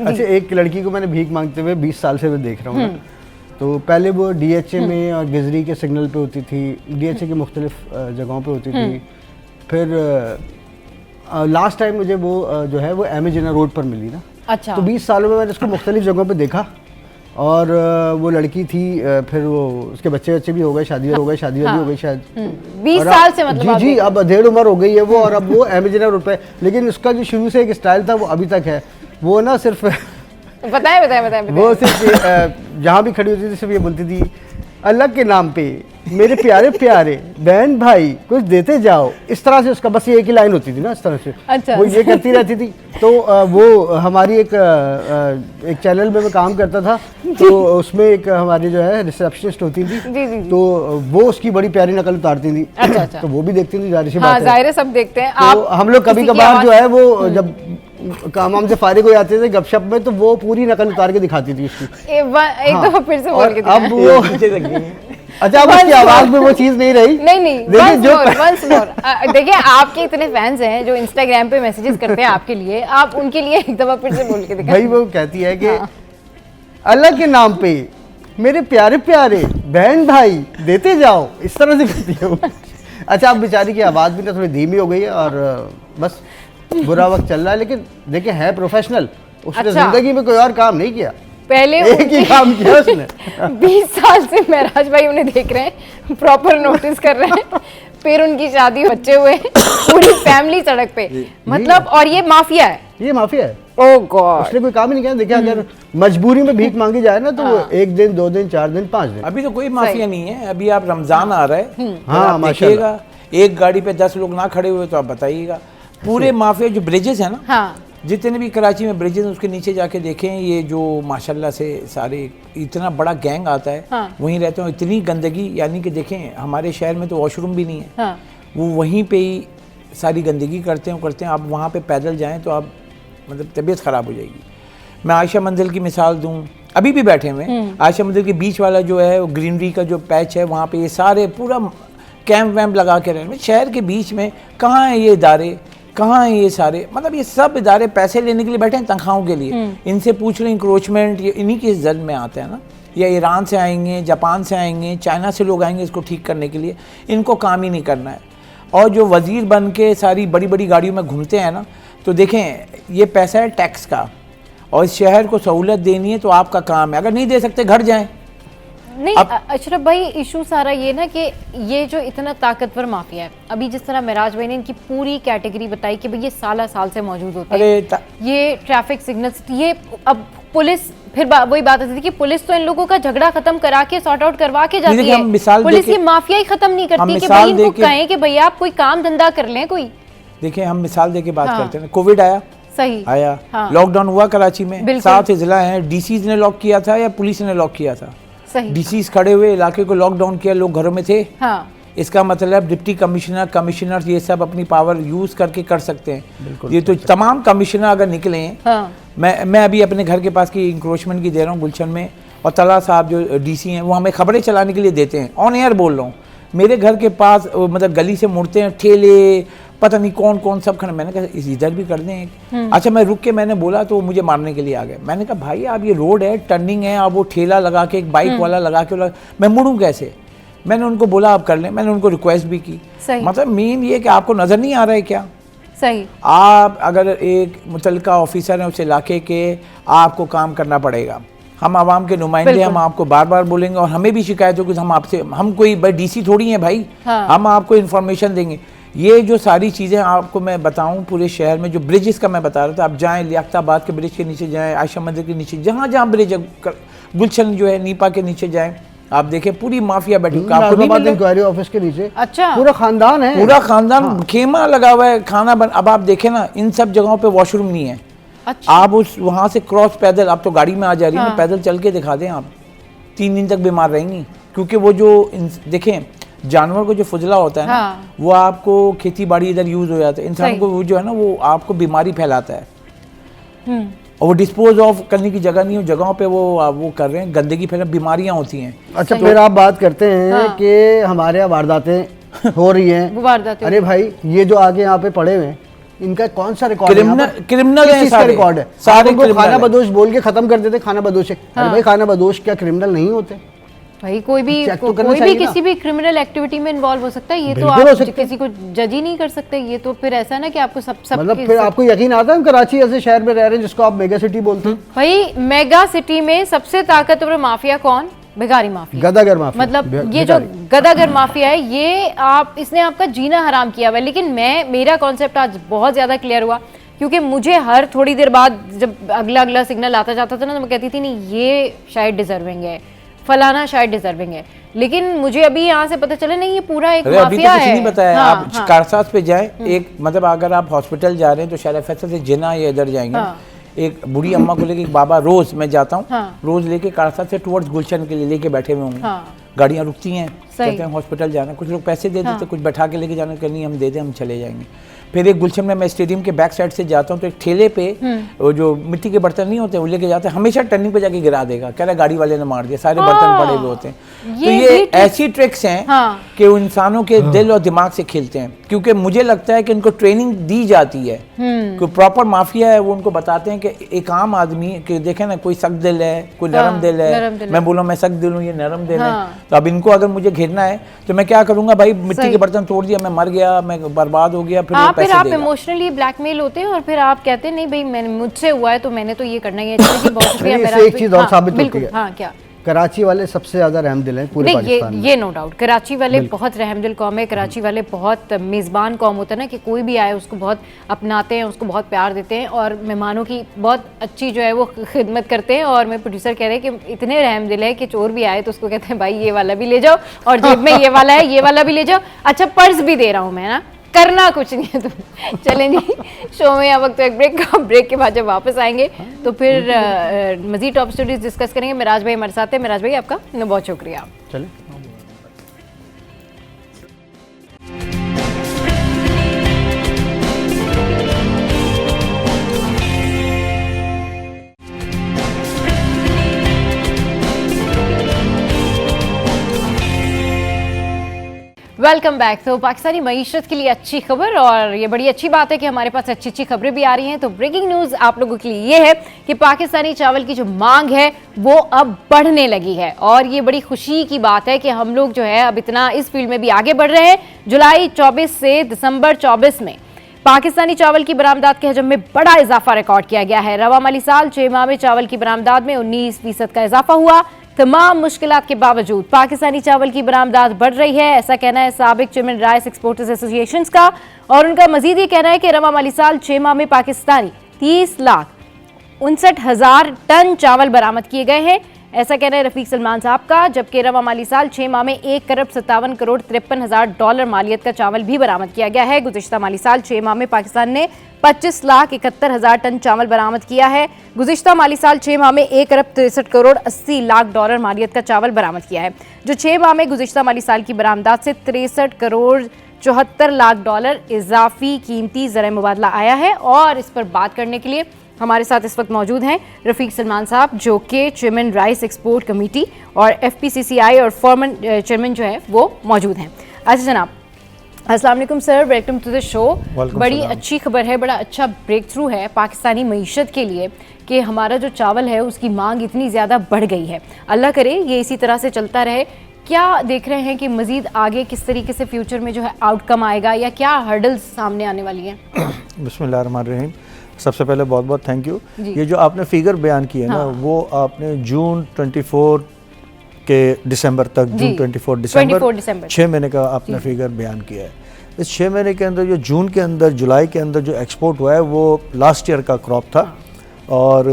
अच्छा, एक लड़की को मैंने भीख मांगते हुए 20 साल से मैं देख रहा हूँ। तो पहले वो DHA में और गिजरी के सिग्नल पे होती थी, DHA के मुख्तलिफ जगहों पे होती थी। फिर लास्ट टाइम मुझे वो जो है वो एमेजिना रोड पर मिली ना। अच्छा। तो 20 सालों में मैंने उसको मुख्तलिफ जगहों पे देखा, और वो लड़की थी, फिर वो उसके बच्चे भी हो गए, शादी हो गई शायद 20 साल से, मतलब जी अब 1.5 उम्र हो गई है वो, और अब वो एमेजिना रोड पे। लेकिन उसका जो शुरू से एक स्टाइल था वो अभी तक है। वो ना सिर्फ बताएं। वो सिर्फ जहाँ भी खड़ी होती थी सिर्फ ये बोलती थी, अल्लाह के नाम पे मेरे प्यारे प्यारे बहन भाई कुछ देते जाओ। इस तरह से उसका बस ये एक ही लाइन होती थी ना, इस तरह से। अच्छा। वो ये करती रहती थी। तो वो हमारी एक चैनल में मैं काम करता था, तो उसमें एक हमारी जो है रिसेप्शनिस्ट होती थी। जी। तो वो उसकी बड़ी प्यारी नकल उतारती थी। अच्छा। तो वो भी देखती थी, जाहिर सी बात है, जाहिर है सब देखते हैं। तो हम लोग कभी कभार जो है वो जब काम वाम से फारिग हो जाते थे गपशप में, तो वो पूरी नकल उतार के दिखाती थी उसकी। एक दफा फिर से बोल के दिखा। अब वो अच्छा, अब उसकी आवाज में वो चीज नहीं रही। नहीं once more। देखिए आपके इतने फैंस हैं जो इंस्टाग्राम पे मैसेजेस करते हैं आपके लिए, आप उनके लिए एक दफा फिर से बोल के दिखाएं। भाई वो कहती है कि अल्लाह के नाम पे मेरे प्यारे प्यारे बहन भाई देते जाओ, इस तरह से कहती है वो। अच्छा, अब बेचारी की आवाज़ भी ना थोड़ी धीमी हो गई है और बस बुरा वक्त चल रहा है, लेकिन देखिए है प्रोफेशनल, उसने जिंदगी में कोई और काम नहीं किया, पहले एक ही काम किया उसने। 20 साल से महराज भाई उन्हें देख रहे हैं, प्रॉपर नोटिस कर रहे हैं, फिर उनकी शादी, बच्चे हुए, पूरी फैमिली सड़क पे, मतलब, और ये माफिया है, ये माफिया है। ओह गॉड, उसने कोई काम ही नहीं किया। देखिए अगर मजबूरी में भीख मांगी जाए ना तो वो 1 दिन 2 दिन 4 दिन 5 दिन। अभी तो कोई माफिया नहीं है, अभी आप रमजान आ रहा है, हाँ देखिएगा एक गाड़ी पे 10 लोग ना खड़े हुए तो आप बताइएगा। पूरे माफिया जो ब्रिजेस है ना, हाँ, जितने भी कराची में ब्रिजेस उसके नीचे जाके देखें, ये जो माशाल्लाह से सारे इतना बड़ा गैंग आता है, हाँ, वहीं रहते हैं, इतनी गंदगी, यानी कि देखें हमारे शहर में तो वॉशरूम भी नहीं है, हाँ, वो वहीं पे ही सारी गंदगी करते हैं। आप वहाँ पे पैदल जाएं तो आप मतलब तबीयत ख़राब हो जाएगी। मैं आयशा मंदिर की मिसाल दूं, अभी भी बैठे हुए हैं, आयशा मंदिर के बीच वाला जो है वो ग्रीनरी का जो पैच है, वहाँ पे ये सारे पूरा कैंप वैम्प लगा के रहे हैं। शहर के बीच में कहाँ हैं ये इदारे, कहाँ हैं ये सारे, मतलब ये सब इदारे पैसे लेने के लिए बैठे हैं, तनख्वाहों के लिए। इनसे पूछ लें इंक्रोचमेंट, ये इन्हीं के जद में आते हैं ना, या ईरान से आएंगे, जापान से आएंगे, चाइना से लोग आएंगे इसको ठीक करने के लिए, इनको काम ही नहीं करना है। और जो वज़ीर बन के सारी बड़ी बड़ी गाड़ियों में घूमते हैं ना, तो देखें ये पैसा है टैक्स का, और इस शहर को सहूलत देनी है तो आपका काम है, अगर नहीं दे सकते घर जाएं। नहीं अशरफ भाई, इशू सारा ये ना कि ये जो इतना ताकतवर माफिया है, अभी जिस तरह महराज भाई ने इनकी पूरी कैटेगरी बताई कि भाई ये साल से मौजूद होते हैं, ये ट्रैफिक सिग्नल्स, ये अब पुलिस, फिर वही बात आती थी कि पुलिस तो इन लोगों का झगड़ा खत्म करा के सॉर्ट आउट करवा के जाती है, पुलिस ये माफिया ही खत्म नहीं करती कि भाई इनको कहें कि भैया आप कोई काम धंधा कर लें कोई। देखिए हम मिसाल दे के बात करते हैं, कोविड आया, सही आया, लॉकडाउन हुआ कराची में, 7 जिला हैं, डीसीज ने लॉक किया था या पुलिस ने लॉक किया था? डीसीज खड़े हुए, इलाके को लॉकडाउन किया, लोग घरों में थे। हाँ। इसका मतलब डिप्टी कमिश्नर, कमिश्नर ये सब अपनी पावर यूज करके कर सकते हैं। ये तो तमाम कमिश्नर अगर निकले हैं, हाँ। मैं अभी अपने घर के पास की इंक्रोचमेंट की दे रहा हूँ गुलशन में, और तला साहब जो डीसी हैं वो हमें खबरें चलाने के लिए देते हैं, ऑन एयर बोल रहा हूँ। मेरे घर के पास मतलब गली से मुड़ते हैं ठेले, पता नहीं कौन कौन सब खड़े। मैंने कहा इधर भी कर दें। अच्छा, मैं रुक के मैंने बोला तो वो मुझे मारने के लिए आ गए। मैंने कहा भाई आप ये रोड है, टर्निंग है, आप वो ठेला लगा के एक बाइक वाला लगा के मैं मुड़ूं कैसे? मैंने उनको बोला आप कर लें, मैंने उनको रिक्वेस्ट भी की। मतलब मेन ये कि आपको नज़र नहीं आ रहा है क्या? सही। आप अगर एक मुतलका ऑफिसर है उस इलाके के, आपको काम करना पड़ेगा। हम आवाम के नुमाइंदे, हम आपको बार बार बोलेंगे, और हमें भी शिकायत हो कि हम आपसे, हम कोई डीसी थोड़ी हैं भाई, हाँ। हम आपको इन्फॉर्मेशन देंगे। ये जो सारी चीज़ें आपको मैं बताऊं, पूरे शहर में जो ब्रिजेस का मैं बता रहा था, आप जाएं लियाकताबाद के ब्रिज के नीचे जाएं, आयशा मंदिर के नीचे, जहाँ जहाँ ब्रिज है, गुलशन जो है नीपा के नीचे जाएं, आप देखें पूरी माफिया बैठी, आपको नहीं मिल रहा ऑफिस के नीचे। अच्छा, पूरा खानदान है, पूरा खानदान, हाँ। खेमा लगा हुआ है, खाना बन। अब आप देखें ना, इन सब जगहों पे वॉशरूम नहीं है। अच्छा। आप उस वहाँ से क्रॉस पैदल, आप तो गाड़ी में आ जा रही है, हाँ। पैदल चल के दिखा दें, आप 3 दिन तक बीमार रहेंगी, क्योंकि वो जो देखें जानवर को जो फुजला होता है ना, हाँ। वो आपको खेती बाड़ी इधर यूज हो जाता है, इंसान को वो जो है ना वो आपको बीमारी फैलाता है, और वो डिस्पोज ऑफ करने की जगह नहीं है, जगहों पे वो कर रहे हैं, गंदगी फैला, बीमारियां होती हैं। अच्छा, फिर आप बात करते हैं, हाँ। कि हमारे यहाँ वारदातें हो रही हैं। अरे भाई ये जो आगे यहाँ पे पड़े हुए हैं, इनका कौन सा रिकॉर्ड है? क्रिमिनल है, सारे रिकॉर्ड है, सारे खाना बदोश बोल के खत्म कर देते, खाना बदोश है। अरे भाई खाना बदोश क्या क्रिमिनल नहीं होते भाई? कोई भी किसी भी क्रिमिनल एक्टिविटी में इन्वॉल्व हो सकता है, ये तो आप किसी को जज ही नहीं कर सकते। ये तो फिर ऐसा है ना कि आपको सब मतलब फिर आपको यकीन आता है हम कराची ऐसे शहर में रह रहे हैं जिसको आप मेगा सिटी बोलते हैं। भाई मेगा सिटी में सबसे ताकतवर माफिया कौन? भिखारी माफिया, गदागर माफिया। मतलब ये जो गदागर माफिया है, ये इसने आपका जीना हराम किया हुआ है। लेकिन मेरा कॉन्सेप्ट आज बहुत ज्यादा क्लियर हुआ, क्योंकि मुझे हर थोड़ी देर बाद जब अगला सिग्नल आता जाता था ना, तो मैं कहती थी नहीं ये शायद डिजर्विंग है, फलाना शायद डिजर्विंग है, लेकिन मुझे अभी यहाँ से पता चला नहीं ये पूरा एक माफिया है। नहीं बताया। हाँ, आप कारसाज पे जाएं, एक मतलब अगर आप हॉस्पिटल जा रहे हैं तो शायद फैसल से जिना या इधर जाएंगे, हाँ। एक बूढ़ी अम्मा को लेके एक बाबा, रोज मैं जाता हूँ, हाँ। रोज लेके कारसाज से टुवर्ड्स गुलशन के लिए लेके बैठे हुए होंगे, हाँ। गाड़ियाँ रुकती हैं, सही। कहते हैं हॉस्पिटल जाना, कुछ लोग पैसे दे देते, कुछ बैठा के लेके जाना, कि नहीं हम दे दें, हम चले जाएंगे। फिर एक गुलशन में मैं स्टेडियम के बैक साइड से जाता हूँ तो एक ठेले पे वो जो मिट्टी के बर्तन नहीं होते वो लेके जाते हैं, हमेशा टर्निंग पे जाके गिरा देगा, कह रहा गाड़ी वाले ने मार दिया, सारे बर्तन पड़े हुए होते हैं। तो ये ऐसी ट्रिक्स हैं कि वो इंसानों के दिल और दिमाग से खेलते हैं, क्योंकि मुझे लगता है कि इनको ट्रेनिंग दी जाती है, कोई प्रॉपर माफिया है वो उनको बताते हैं कि एक आम आदमी कि देखे ना, कोई सख्त दिल है, कोई नरम दिल है, मैं बोलूँ मैं सख्त दिल हूँ, ये नरम दिल है, तो अब इनको अगर मुझे घेरना है तो मैं क्या करूंगा भाई, मिट्टी के बर्तन तोड़ दिया, मैं मर गया, मैं बर्बाद हो गया, फिर आप इमोशनली ब्लैकमेल होते हैं और फिर आप कहते हैं नहीं भाई मैंने मुझसे हुआ है तो मैंने तो ये करना ही है। बहुत शुक्रिया। इससे एक चीज और साबित होती है। हाँ, क्या? कराची वाले सबसे ज्यादा रहमदिल हैं पूरे पाकिस्तान में। ये नो डाउट, कराची वाले बहुत रहमदिल कौम है, कराची वाले बहुत मेज़बान कौम होता है ना, कि कोई भी आए उसको बहुत अपनाते हैं, उसको बहुत प्यार देते हैं और मेहमानों की बहुत अच्छी जो है वो खिदमत करते हैं। और मैं प्रोड्यूसर कह रहे हैं कि इतने रहमदिल है कि चोर भी आए तो उसको कहते हैं भाई ये वाला भी ले जाओ, और जेब में ये वाला है ये वाला भी ले जाओ, अच्छा पर्स भी दे रहा हूँ मैं ना, करना कुछ नहीं है तुम। चलें जी, शो में अब वक्त तो एक ब्रेक का, ब्रेक के बाद जब वापस आएंगे तो फिर मजीद टॉप स्टोरीज डिस्कस करेंगे। मिराज भाई हमारे साथ है। मिराज भाई आपका बहुत शुक्रिया। चलें। Welcome back. तो पाकिस्तानी मईशत के लिए अच्छी खबर, और ये बड़ी अच्छी बात है कि हमारे पास अच्छी अच्छी खबरें भी आ रही हैं। तो ब्रेकिंग न्यूज़ आप लोगों के लिए ये है कि पाकिस्तानी चावल की जो मांग है वो अब बढ़ने लगी है, और ये बड़ी खुशी की बात है कि हम लोग जो है अब इतना इस फील्ड में भी आगे बढ़ रहे हैं। जुलाई 24 से दिसंबर 24 में पाकिस्तानी चावल की बरामदात के हजम में बड़ा इजाफा रिकॉर्ड किया गया है। रवा माली साल 6 माह में चावल की बरामदात में 19% का इजाफा हुआ। तमाम मुश्किलात के बावजूद पाकिस्तानी चावल की बरामदात बढ़ रही है, ऐसा कहना है साबिक चेयरमैन राइस एक्सपोर्टर्स एसोसिएशन का। और उनका मजीद ये कहना है कि रवा माली साल 6 माह में पाकिस्तानी 30,59,000 टन चावल बरामद किए गए हैं, ऐसा कहना है रफीक सलमान साहब का। जबकि रवा माली साल 6 माह में 1,57,53,000 डॉलर मालियत का चावल भी बरामद किया गया है। गुज़िश्ता माली साल 6 माह में पाकिस्तान ने 25,71,000 टन चावल बरामद किया है। गुज़िश्ता माली साल 6 माह में 1,63,80,00,000 डॉलर मालियत का चावल बरामद किया है, जो 6 माह में गुज़िश्ता माली साल की बरामदात से 63,74,00,000 डॉलर इजाफी कीमती ज़र मुबादला आया है। और इस पर बात करने के लिए हमारे साथ इस वक्त मौजूद हैं रफीक सलमान साहब, जो कि चेयरमैन राइस एक्सपोर्ट कमेटी और FPCCI और फॉर्मर चेयरमैन जो है वो मौजूद हैं। अच्छा जनाब, अस्सलाम वालेकुम sir, welcome to the show. बड़ी अच्छी खबर है, बड़ा अच्छा ब्रेक थ्रू है पाकिस्तानी मईशत के लिए कि हमारा जो चावल है उसकी मांग इतनी ज़्यादा बढ़ गई है। अल्लाह करे ये इसी तरह से चलता रहे। क्या देख रहे हैं कि मज़ीद आगे किस तरीके से फ्यूचर में जो है आउटकम आएगा, या क्या हर्डल्स सामने आने वाली हैं? बिस्मिल्लाहिर्रहमानिर्रहीम। सबसे पहले बहुत बहुत थैंक यू। ये जो आपने फिगर बयान की है ना, वो आपने जून 24 के दिसंबर तक, जून 24 दिसंबर 6 महीने का आपने फिगर बयान किया है। इस 6 महीने के अंदर जो जून के अंदर, जुलाई के अंदर जो एक्सपोर्ट हुआ है वो लास्ट ईयर का क्रॉप था। और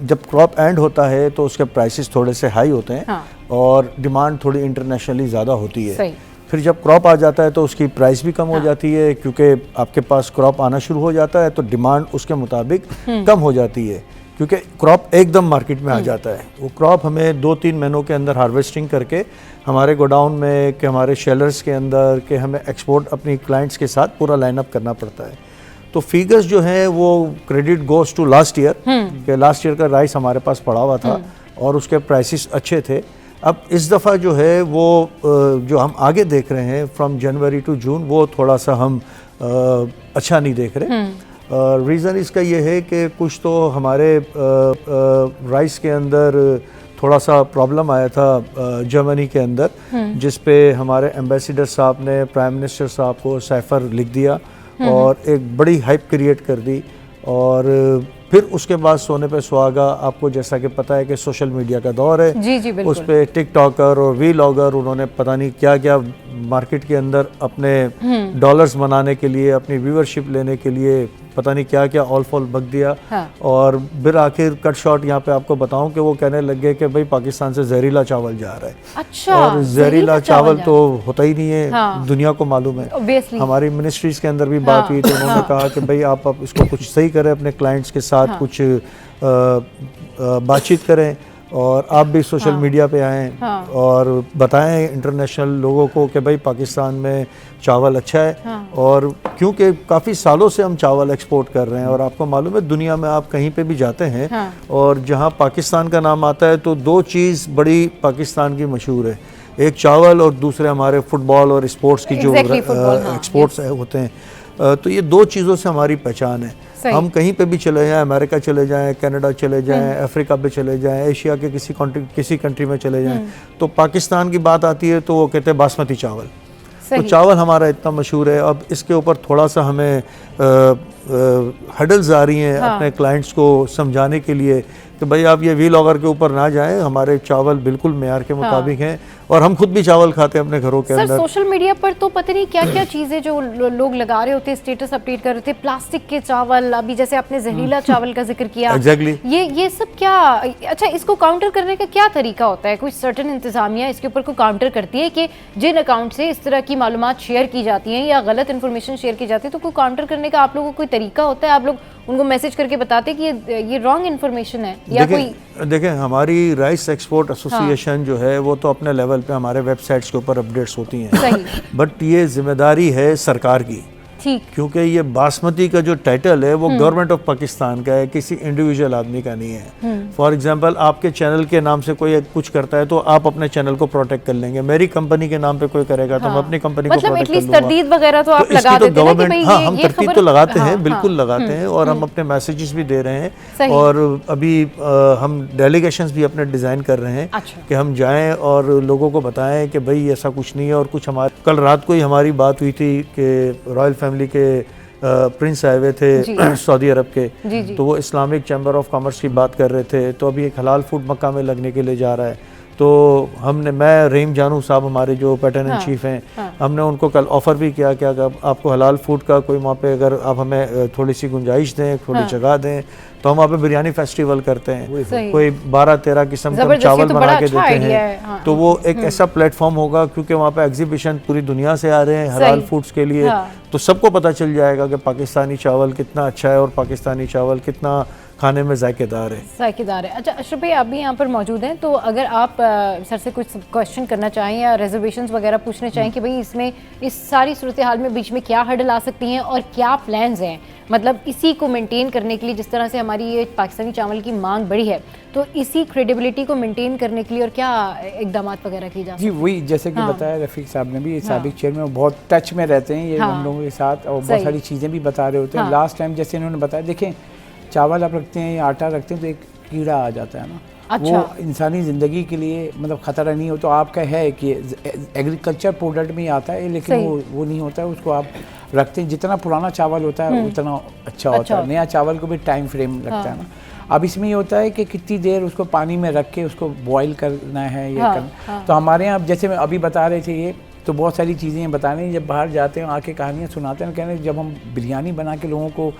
जब क्रॉप एंड होता है तो उसके प्राइसेस थोड़े से हाई होते हैं और डिमांड थोड़ी इंटरनेशनली ज़्यादा होती है। फिर जब क्रॉप आ जाता है तो उसकी प्राइस भी कम हो जाती है, क्योंकि आपके पास क्रॉप आना शुरू हो जाता है तो डिमांड उसके मुताबिक कम हो जाती है, क्योंकि क्रॉप एकदम मार्केट में आ जाता है। वो क्रॉप हमें 2-3 महीनों के अंदर हार्वेस्टिंग करके हमारे गोडाउन में, कि हमारे शेलर्स के अंदर, कि हमें एक्सपोर्ट अपनी क्लाइंट्स के साथ पूरा लाइनअप करना पड़ता है। तो फिगर्स जो हैं वो credit goes to last year, कि लास्ट ईयर का राइस हमारे पास पड़ा हुआ था और उसके प्राइसेस अच्छे थे। अब इस दफ़ा जो है वो जो हम आगे देख रहे हैं फ्रॉम जनवरी टू जून, वो थोड़ा सा हम अच्छा नहीं देख रहे। रीज़न इसका ये है कि कुछ तो हमारे राइस के अंदर थोड़ा सा प्रॉब्लम आया था जर्मनी के अंदर, जिस पे हमारे एम्बेसडर साहब ने प्राइम मिनिस्टर साहब को साइफर लिख दिया और एक बड़ी हाइप क्रिएट कर दी। और फिर उसके बाद सोने पे सुहागा, आपको जैसा कि पता है कि सोशल मीडिया का दौर है, जी उस पे टिकटॉकर और वीलॉगर उन्होंने पता नहीं क्या क्या मार्केट के अंदर अपने डॉलर्स बनाने के लिए, अपनी व्यूअरशिप लेने के लिए पता नहीं क्या क्या ऑल फॉल बक दिया। और फिर आखिर कट शॉट यहाँ पे आपको बताऊं कि वो कहने लग गए कि भाई पाकिस्तान से जहरीला चावल जा रहा है। अच्छा, और जहरीला चावल तो होता ही नहीं है, दुनिया को मालूम है। हमारी मिनिस्ट्रीज के अंदर भी बात हुई तो उन्होंने कहा कि भाई आप इसको कुछ सही करें, अपने क्लाइंट्स के साथ कुछ बातचीत करें। और आप भी सोशल मीडिया पे आएँ और बताएं इंटरनेशनल लोगों को कि भाई पाकिस्तान में चावल अच्छा है। और क्योंकि काफ़ी सालों से हम चावल एक्सपोर्ट कर रहे हैं और आपको मालूम है दुनिया में आप कहीं पे भी जाते हैं और जहाँ पाकिस्तान का नाम आता है तो दो चीज़ बड़ी पाकिस्तान की मशहूर है, एक चावल और दूसरे हमारे फुटबॉल और स्पोर्ट्स की जो एक्सपोर्ट्स होते हैं। तो ये दो चीज़ों से हमारी पहचान है। हम कहीं पे भी चले जाएं, अमेरिका चले जाएं, कनाडा चले जाएं, अफ्रीका पे चले जाएं, एशिया के किसी कंट्री में चले जाएं, तो पाकिस्तान की बात आती है तो वो कहते हैं बासमती चावल। तो चावल हमारा इतना मशहूर है। अब इसके ऊपर थोड़ा सा हमें हडल्स आ रही हैं अपने क्लाइंट्स को समझाने के लिए कि भाई आप ये व्लॉगर के ऊपर ना जाएं, हमारे चावल बिल्कुल मेयार के मुताबिक हैं और हम खुद भी चावल खाते हैं अपने घरों के अंदर। सोशल मीडिया पर तो पता नहीं क्या क्या चीज़ें जो लोग लगा रहे होते हैं, स्टेटस अपडेट कर रहे थे, प्लास्टिक के चावल, अभी जैसे आपने जहरीला चावल का जिक्र किया। एग्जैक्टली ये सब क्या, अच्छा इसको काउंटर करने का क्या तरीका होता है? कोई सर्टेन इंतजामिया इसके ऊपर को काउंटर करती है कि जिन अकाउंट से इस तरह की मालूमात शेयर की जाती हैं या गलत इन्फॉर्मेशन शेयर की जाती है, तो कोई काउंटर करने का आप लोगों को कोई तरीका होता है? आप लोग उनको मैसेज करके बताते कि ये रॉन्ग इन्फॉर्मेशन है या देखें हमारी राइस एक्सपोर्ट एसोसिएशन जो है वो तो अपने लेवल पे हमारे वेबसाइट्स के ऊपर अपडेट्स होती हैं, बट ये जिम्मेदारी है सरकार की, क्योंकि ये बासमती का जो टाइटल है वो गवर्नमेंट ऑफ पाकिस्तान का है, किसी इंडिविजुअल आदमी का नहीं है। फॉर एग्जांपल आपके चैनल के नाम से कोई कुछ करता है तो आप अपने चैनल को प्रोटेक्ट कर लेंगे, मेरी कंपनी के नाम पे कोई करेगा तो मैं अपनी कंपनी को प्रोटेक्ट कर लूंगा। तरदीद वगैरह तो आप लगा देते हैं कि भाई हम तरतीब तो लगाते हैं, बिल्कुल लगाते हैं और हम अपने मैसेजेस भी दे रहे हैं और अभी हम डेलीगेशंस भी अपने डिज़ाइन कर रहे हैं कि हम जाएं और लोगों को बताएं कि भाई ऐसा कुछ नहीं है। और कुछ हमारे कल रात को ही हमारी बात हुई थी कि रॉयल फैमिली के प्रिंस आए हुए थे सऊदी अरब के, तो वो इस्लामिक चैम्बर ऑफ कॉमर्स की बात कर रहे थे। तो अभी एक हलाल फूड मक्का में लगने के लिए जा रहा है, तो मैं रहीम जानू साहब हमारे जो पैटर्न इन चीफ हैं, हमने उनको कल ऑफ़र भी किया कि अगर आपको हलाल फूड का कोई वहाँ पे अगर आप हमें थोड़ी सी गुंजाइश दें, थोड़ी जगह दें, तो हम वहाँ पे बिरयानी फेस्टिवल करते हैं, कोई 12-13 किस्म का चावल बना के देते हैं। तो वो एक ऐसा प्लेटफॉर्म होगा क्योंकि वहाँ पे एग्जीबिशन पूरी दुनिया से आ रहे हैं हलाल फूड्स के लिए, तो सबको पता चल जाएगा कि पाकिस्तानी चावल कितना अच्छा है और पाकिस्तानी चावल कितना खाने में जायकेदार है। अच्छा अशरफ भाई आप भी यहाँ पर मौजूद हैं, तो अगर आप सर से कुछ क्वेश्चन करना चाहें या रिजर्वेशंस वगैरह पूछने चाहें कि भाई इसमें इस सारी सूरत हाल में बीच में क्या हर्डल आ सकती हैं और क्या प्लान्स हैं, मतलब इसी को मेंटेन करने के लिए, जिस तरह से हमारी ये पाकिस्तानी चावल की मांग बढ़ी है, तो इसी क्रेडिबिलिटी को मेंटेन करने के लिए और क्या इकदाम वगैरह किए जा सकते हैं? वही जैसे कि बताया रफ़ीक साहब ने भी, साबिक चेयरमैन बहुत टच में रहते हैं ये हम लोगों के साथ और बहुत सारी चीज़ें भी बता रहे होते हैं। लास्ट टाइम जैसे इन्होंने बताया, देखें चावल आप रखते हैं या आटा रखते हैं तो एक कीड़ा आ जाता है ना, वो इंसानी ज़िंदगी के लिए मतलब ख़तरा नहीं हो, तो आपका है कि एग्रीकल्चर प्रोडक्ट में आता है लेकिन वो नहीं होता है, उसको आप रखते हैं, जितना पुराना चावल होता है उतना अच्छा होता है, नया चावल को भी टाइम फ्रेम लगता है ना। अब इसमें ये होता है कि कितनी देर उसको पानी में रख के उसको बॉईल करना है ये करना। तो हमारे यहाँ जैसे मैं अभी बता रहे थे ये, तो बहुत सारी चीज़ें बता रहे हैं, जब बाहर जाते हैं आके कहानियाँ सुनाते हैं, कहने जब हम बिरयानी बना के लोगों को,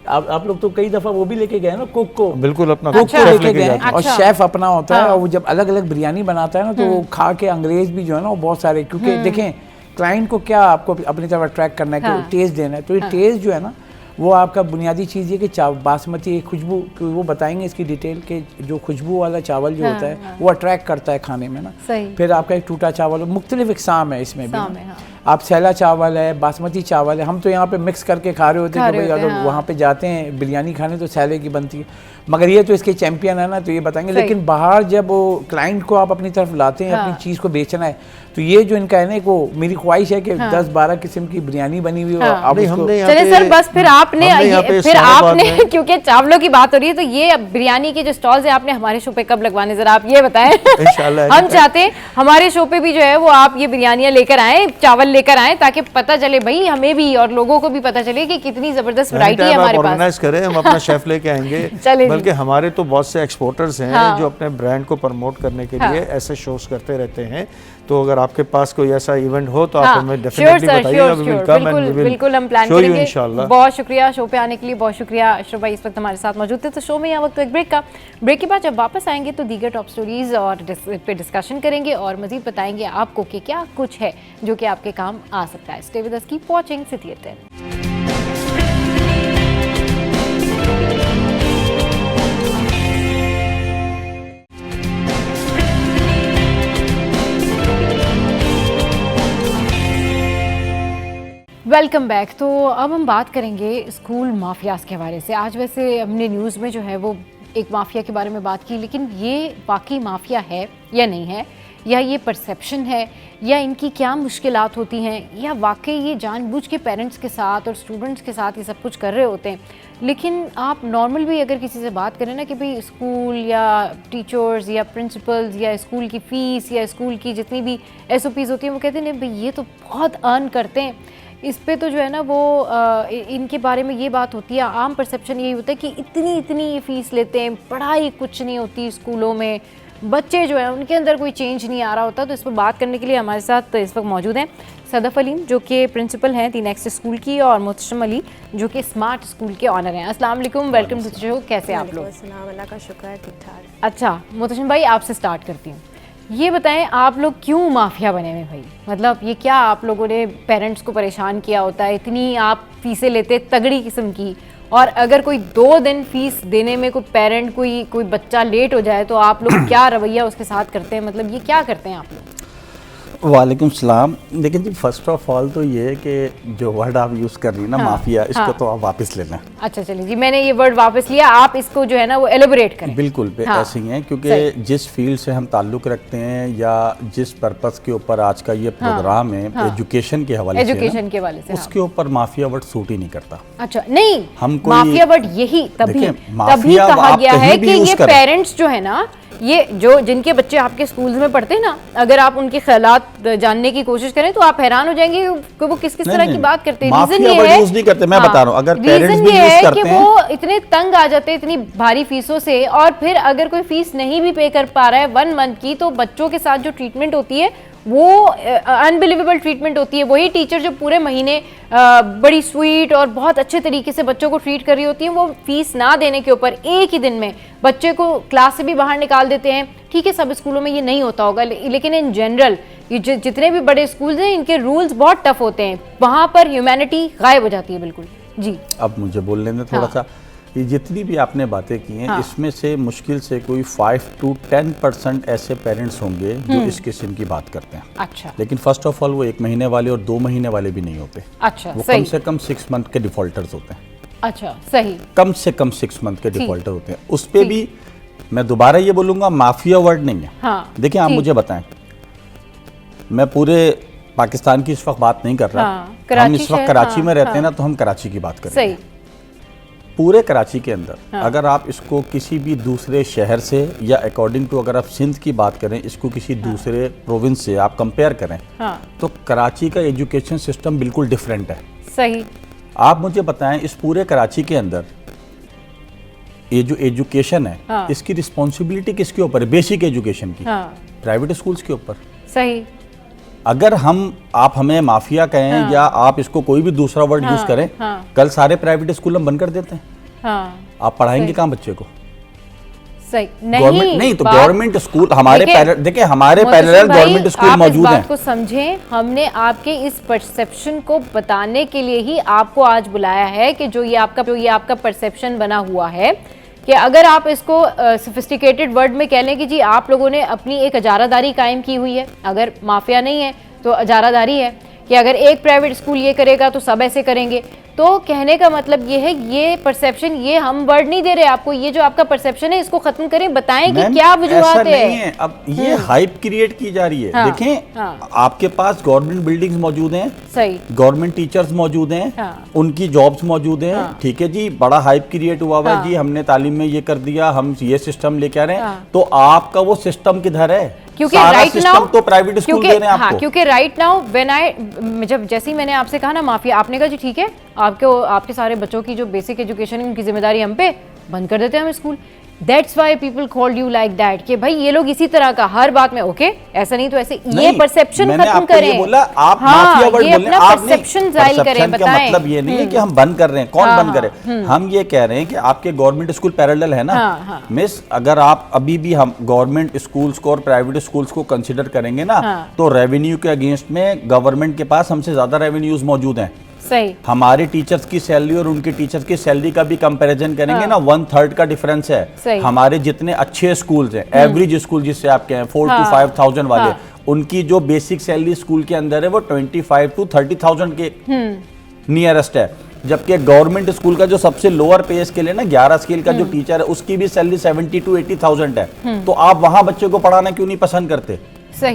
आप लोग तो कई दफ़ा वो भी लेके गए ना, कुक को, बिल्कुल अपना कुक को लेके गए और शेफ़ अपना होता है और वो जब अलग अलग बिरयानी बनाता है ना तो वो खा के अंग्रेज़ भी जो है ना वो बहुत सारे, क्योंकि देखें क्लाइंट को क्या आपको अपनी तरफ अट्रैक्ट करना है कि टेस्ट देना है, तो ये टेस्ट जो है ना वो आपका बुनियादी चीज़ है कि बासमती खुशबू, वो बताएंगे इसकी डिटेल के जो खुशबू वाला चावल जो होता है वो अट्रैक्ट करता है खाने में ना। फिर आपका एक टूटा चावल, मुख्तलिफ इकसाम है इसमें भी, आप सैला चावल है, बासमती चावल है, हम तो यहाँ पे मिक्स करके खा रहे होते हैं कि भाई अगर वहाँ पे जाते हैं बिरयानी खाने तो सैले की बनती है, मगर ये तो इसके चैंपियन है ना तो ये बताएंगे। लेकिन बाहर जब वो क्लाइंट को आप अपनी तरफ लाते हैं, अपनी चीज़ को बेचना है, तो ये जो इनका है ना, वो मेरी ख्वाहिश है कि 10-12 किस्म की बिरयानी बनी हुई हो। चलिए सर बस फिर आपने क्योंकि चावलों की बात हो रही है तो ये बिरयानी के जो स्टॉल्स है आपने हमारे शो पे कब लगवाने, जरा आप ये बताएं। हम चाहते हैं हमारे शो पे भी जो है वो आप ये बिरयानियां लेकर आए, चावल लेकर आए, ताकि पता चले भाई हमें भी और लोगों को भी पता चले कि कितनी जबरदस्त वैरायटी है हमारे पास। ऑर्गेनाइज करें, हम अपना शेफ लेके आएंगे। बल्कि हमारे तो बहुत से एक्सपोर्टर्स हैं जो अपने ब्रांड को प्रमोट करने के लिए ऐसे शोज करते रहते हैं, तो अगर आपके पास कोई ऐसा इवेंट हो तो आप हमें डेफिनेटली बताइएगा, बिल्कुल हम प्लान करेंगे इंशाल्लाह। बहुत शुक्रिया शो पे आने के लिए, बहुत शुक्रिया अशरफ भाई इस वक्त हमारे साथ मौजूद थे। तो शो में यहाँ वक्त एक ब्रेक के बाद जब वापस आएंगे तो दीगर टॉप स्टोरीज और पे डिस्कशन करेंगे और मजीद बताएंगे आपको कि क्या कुछ है जो कि आपके काम आ सकता है। Stay with us, keep watching city at 10। Welcome back. तो अब हम बात करेंगे स्कूल माफियाज के हवाले से। आज वैसे हमने न्यूज़ में जो है वो एक माफिया के बारे में बात की, लेकिन ये वाकई माफिया है या नहीं है, या ये परसेप्शन है, या इनकी क्या मुश्किलात होती हैं, या वाकई ये जानबूझ के पेरेंट्स के साथ और स्टूडेंट्स के साथ ये सब कुछ कर रहे होते हैं। लेकिन आप नॉर्मल भी अगर किसी से बात करें ना कि भाई स्कूल या टीचर्स या प्रिंसिपल्स या स्कूल की फ़ीस या स्कूल की जितनी भी SOPs होती हैं, वो कहते हैं नहीं भाई ये तो बहुत अर्न करते हैं, इस पे तो जो है ना वो इनके बारे में ये बात होती है। आम परसेप्शन यही होता है कि इतनी ये फ़ीस लेते हैं, पढ़ाई कुछ नहीं होती स्कूलों में, बच्चे जो है उनके अंदर कोई चेंज नहीं आ रहा होता। तो इस पर बात करने के लिए हमारे साथ इस वक्त मौजूद हैं सदफ अलीम जो कि प्रिंसिपल हैं दी नेक्स्ट स्कूल की, और मोहतशम अली जो कि स्मार्ट स्कूल के ऑनर हैं। अस्सलाम वालेकुम, वेलकम टू द शो। कैसे आप लोग? अल्लाह का शुक्र है, ठीक ठाक। अच्छा मोहतशम भाई, आपसे स्टार्ट करती हूँ। ये बताएं आप लोग क्यों माफिया बने हुए भाई? मतलब ये क्या आप लोगों ने पेरेंट्स को परेशान किया होता है? इतनी आप फीसें लेते तगड़ी किस्म की, और अगर कोई 2 दिन फीस देने में कोई पेरेंट कोई बच्चा लेट हो जाए तो आप लोग क्या रवैया उसके साथ करते हैं? मतलब ये क्या करते हैं आप लोग? वालेकुम सलाम। लेकिन जी फर्स्ट ऑफ ऑल तो ये है कि जो वर्ड आप यूज़ कर रही है ना माफिया, इसको तो आप वापस ले लें। अच्छा चलिए जी, मैंने ये वर्ड वापस लिया, आप इसको जो है ना वो एलिबोरेट करें। बिल्कुल ऐसे ही है, क्योंकि जिस फील्ड से हम ताल्लुक़ रखते हैं या जिस पर्पस के ऊपर आज का ये प्रोग्राम है, एजुकेशन के हवाले से, उसके ऊपर माफिया वर्ड सूट ही नहीं करता। अच्छा नहीं, हम माफिया वर्ड यही तभी कहा गया है कि ये पेरेंट्स जो है ना, ये जो जिनके बच्चे आपके स्कूल्स में पढ़ते हैं ना, अगर आप उनके ख्यालात जानने की कोशिश करें तो आप हैरान हो जाएंगे कि वो किस तरह की बात करते हैं। रीजन ये है, यूज नहीं करते, मैं बता रहा हूं, अगर पेरेंट्स भी यूज करते हैं कि वो इतने तंग आ जाते हैं इतनी भारी फीसों से, और फिर अगर कोई फीस नहीं भी पे कर पा रहा है 1 मंथ की, तो बच्चों के साथ जो ट्रीटमेंट होती है वो अनबिलीवेबल ट्रीटमेंट होती है। वही टीचर जो पूरे महीने बड़ी स्वीट और बहुत अच्छे तरीके से बच्चों को ट्रीट कर रही होती है, वो फीस ना देने के ऊपर एक ही दिन में बच्चे को क्लास से भी बाहर निकाल देते हैं। ठीक है, सब स्कूलों में ये नहीं होता होगा, लेकिन इन जनरल ये जितने भी बड़े स्कूल्स हैं इनके रूल्स बहुत टफ होते हैं, वहाँ पर ह्यूमैनिटी गायब हो जाती है बिल्कुल। जी अब मुझे बोलने में थोड़ा सा, ये जितनी भी आपने बातें की हैं, इसमें से मुश्किल से कोई 5 to 10% ऐसे पेरेंट्स होंगे जो इस किस्म की बात करते हैं। अच्छा, लेकिन फर्स्ट ऑफ ऑल वो 1 महीने वाले और 2 महीने वाले भी नहीं होते। अच्छा, वो सही। कम से कम 6 मंथ के डिफॉल्टर्स होते हैं। अच्छा सही, कम से कम 6 मंथ के डिफॉल्टर होते हैं। उस पर भी मैं दोबारा ये बोलूंगा, माफिया वर्ड नहीं है। देखिए आप मुझे बताएं, मैं पूरे पाकिस्तान की इस वक्त बात नहीं कर रहा, हम इस वक्त कराची में रहते हैं ना, तो हम कराची की बात करें। सही। पूरे कराची के अंदर अगर आप इसको किसी भी दूसरे शहर से, या अकॉर्डिंग टू अगर आप सिंध की बात करें, इसको किसी दूसरे प्रोविंस से आप कंपेयर करें, तो कराची का एजुकेशन सिस्टम बिल्कुल डिफरेंट है। सही। आप मुझे बताएं, इस पूरे कराची के अंदर ये जो एजुकेशन है, इसकी रिस्पॉन्सिबिलिटी किसके ऊपर है? बेसिक एजुकेशन की प्राइवेट स्कूल्स के ऊपर। सही। अगर आप हमें माफिया कहें या आप इसको कोई भी दूसरा वर्ड यूज करें, कल सारे प्राइवेट स्कूल हम बंद कर देते हैं। आप पढ़ाएंगे कहाँ बच्चे को? सही नहीं तो गवर्नमेंट स्कूल हमारे देखिए हमारे पैरेलल गवर्नमेंट स्कूल मौजूद हैं। को समझें, हमने आपके इस परसेप्शन को बताने के लिए ही आपको आज बुलाया है कि जो ये आपका परसेप्शन बना हुआ है कि अगर आप इसको सोफिस्टिकेटेड वर्ड में कह लें कि जी आप लोगों ने अपनी एक अजारादारी कायम की हुई है। अगर माफिया नहीं है तो अजारादारी है कि अगर एक प्राइवेट स्कूल ये करेगा तो सब ऐसे करेंगे। तो कहने का मतलब ये है, ये परसेप्शन, ये हम वर्ड नहीं दे रहे आपको, ये जो आपका परसेप्शन है इसको खत्म करें, बताएं कि क्या वजूहत है। अब ये हाइप क्रिएट की जा रही है। देखें, आपके पास गवर्नमेंट बिल्डिंग्स मौजूद हैं, सही, गवर्नमेंट टीचर्स मौजूद हैं, उनकी जॉब्स मौजूद हैं। ठीक है जी, बड़ा हाइप क्रिएट हुआ है जी, हमने तालीम में ये कर दिया, हम ये सिस्टम लेके आ रहे हैं। तो आपका वो सिस्टम किधर है? क्योंकि राइट नाउ तो प्राइवेट स्कूल दे रहे हैं आपको। क्योंकि राइट नाउ जैसे ही मैंने आपसे कहा ना माफिया, आपने कहा जी ठीक है, आपके सारे बच्चों की जो बेसिक एजुकेशन है उनकी जिम्मेदारी हम पे, बंद कर देते हैं हम school. That's why people called you like that कि भाई ये लोग इसी तरह का हर बात में ओके ऐसा नहीं तो ऐसे, ये परसेप्शन खत्म करें। बोला आप माफिया वर्ड ये अपना परसेप्शन जाहिर करें, बताएं। मतलब ये नहीं है कि हम बंद कर रहे हैं, कौन बंद करे? हम ये कह रहे हैं कि आपके गवर्नमेंट स्कूल पैरेलल है ना मिस, अगर आप अभी भी हम गवर्नमेंट स्कूल्स को और प्राइवेट स्कूल्स को कंसिडर करेंगे ना, तो रेवेन्यू के अगेंस्ट में गवर्नमेंट के पास हमसे ज्यादा रेवेन्यूज मौजूद हैं। सही। हमारे टीचर्स की सैलरी और उनके टीचर्स की सैलरी का भी कंपैरिजन करेंगे ना, 1/3 का डिफरेंस है। हमारे जितने अच्छे स्कूल्स हैं, एवरेज स्कूल जिससे आप कहें 4 to 5,000 वाले, उनकी जो बेसिक सैलरी स्कूल के अंदर है वो 25 to 30,000 के नियरेस्ट है, जबकि गवर्नमेंट स्कूल का जो सबसे लोअर पे स्केल है ना 11 स्केल का जो टीचर है उसकी भी सैलरी 70 to 80,000 है। तो आप वहां बच्चे को पढ़ाना क्यों नहीं पसंद करते?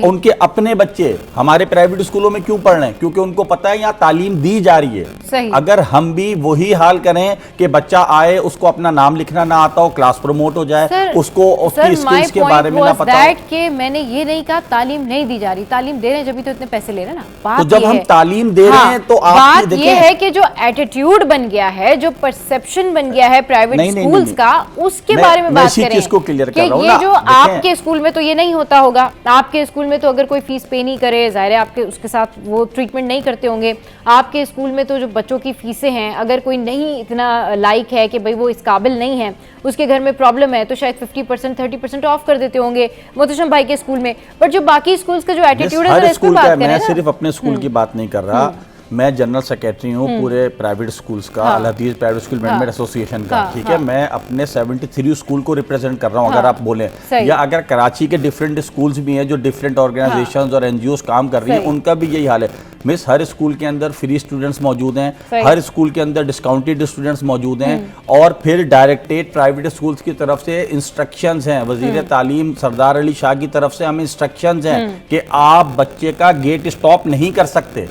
उनके अपने बच्चे हमारे प्राइवेट स्कूलों में क्यों पढ़ रहे हैं? क्योंकि उनको पता है यहाँ तालीम दी जा रही है। अगर हम भी वही हाल करें कि बच्चा आए उसको अपना नाम लिखना ना आता हो, क्लास प्रमोट हो जाए, उसको उसकी स्किल्स के बारे में ना पता हो। कि मैंने ये नहीं कहा तालीम नहीं दी जा रही, तालीम दे रहे हैं जब भी तो इतने पैसे ले रहे हैं ना। बात तो जब हम तालीम दे रहे हैं तो बात ये है कि जो एटीट्यूड बन गया है, जो परसेप्शन बन गया है प्राइवेट स्कूल्स का, उसके बारे में बात करें कि ये जो आपके स्कूल में तो ये नहीं होता होगा। आपके स्कूल में तो अगर कोई फीस पे नहीं करे, जाहिर है आपके उसके साथ वो ट्रीटमेंट नहीं करते होंगे। आपके स्कूल में तो जो बच्चों की फीसें हैं, अगर कोई नहीं इतना लाइक है कि भाई वो इस काबिल नहीं है, उसके घर में प्रॉब्लम है, तो शायद 50% 30% ऑफ कर देते होंगे मोहतशम भाई के स्कूल में। बट जो बाकी स्कूल्स का जो एटीट्यूड है, इस पे बात करें। मैं सिर्फ अपने स्कूल की बात नहीं कर रहा, मैं जनरल सेक्रेटरी हूँ पूरे प्राइवेट स्कूल्स का, अल हदीस प्राइवेट स्कूल मैनेजमेंट एसोसिएशन का, ठीक है। मैं अपने 73 स्कूल को रिप्रेजेंट कर रहा हूँ, अगर आप बोलें, या अगर कराची के डिफरेंट स्कूल्स भी हैं जो डिफरेंट ऑर्गेनाइजेशंस और एनजीओस काम कर रही हैं, उनका भी यही हाल है। मिस, हर स्कूल के अंदर फ्री स्टूडेंट्स मौजूद हैं, हर स्कूल के अंदर डिस्काउंटेड स्टूडेंट्स मौजूद हैं, और फिर डायरेक्टेड प्राइवेट स्कूल्स की तरफ से इंस्ट्रक्शंस हैं, वजीर तालीम सरदार अली शाह की तरफ से हमें इंस्ट्रक्शंस हैं कि आप बच्चे का गेट स्टॉप नहीं कर सकते।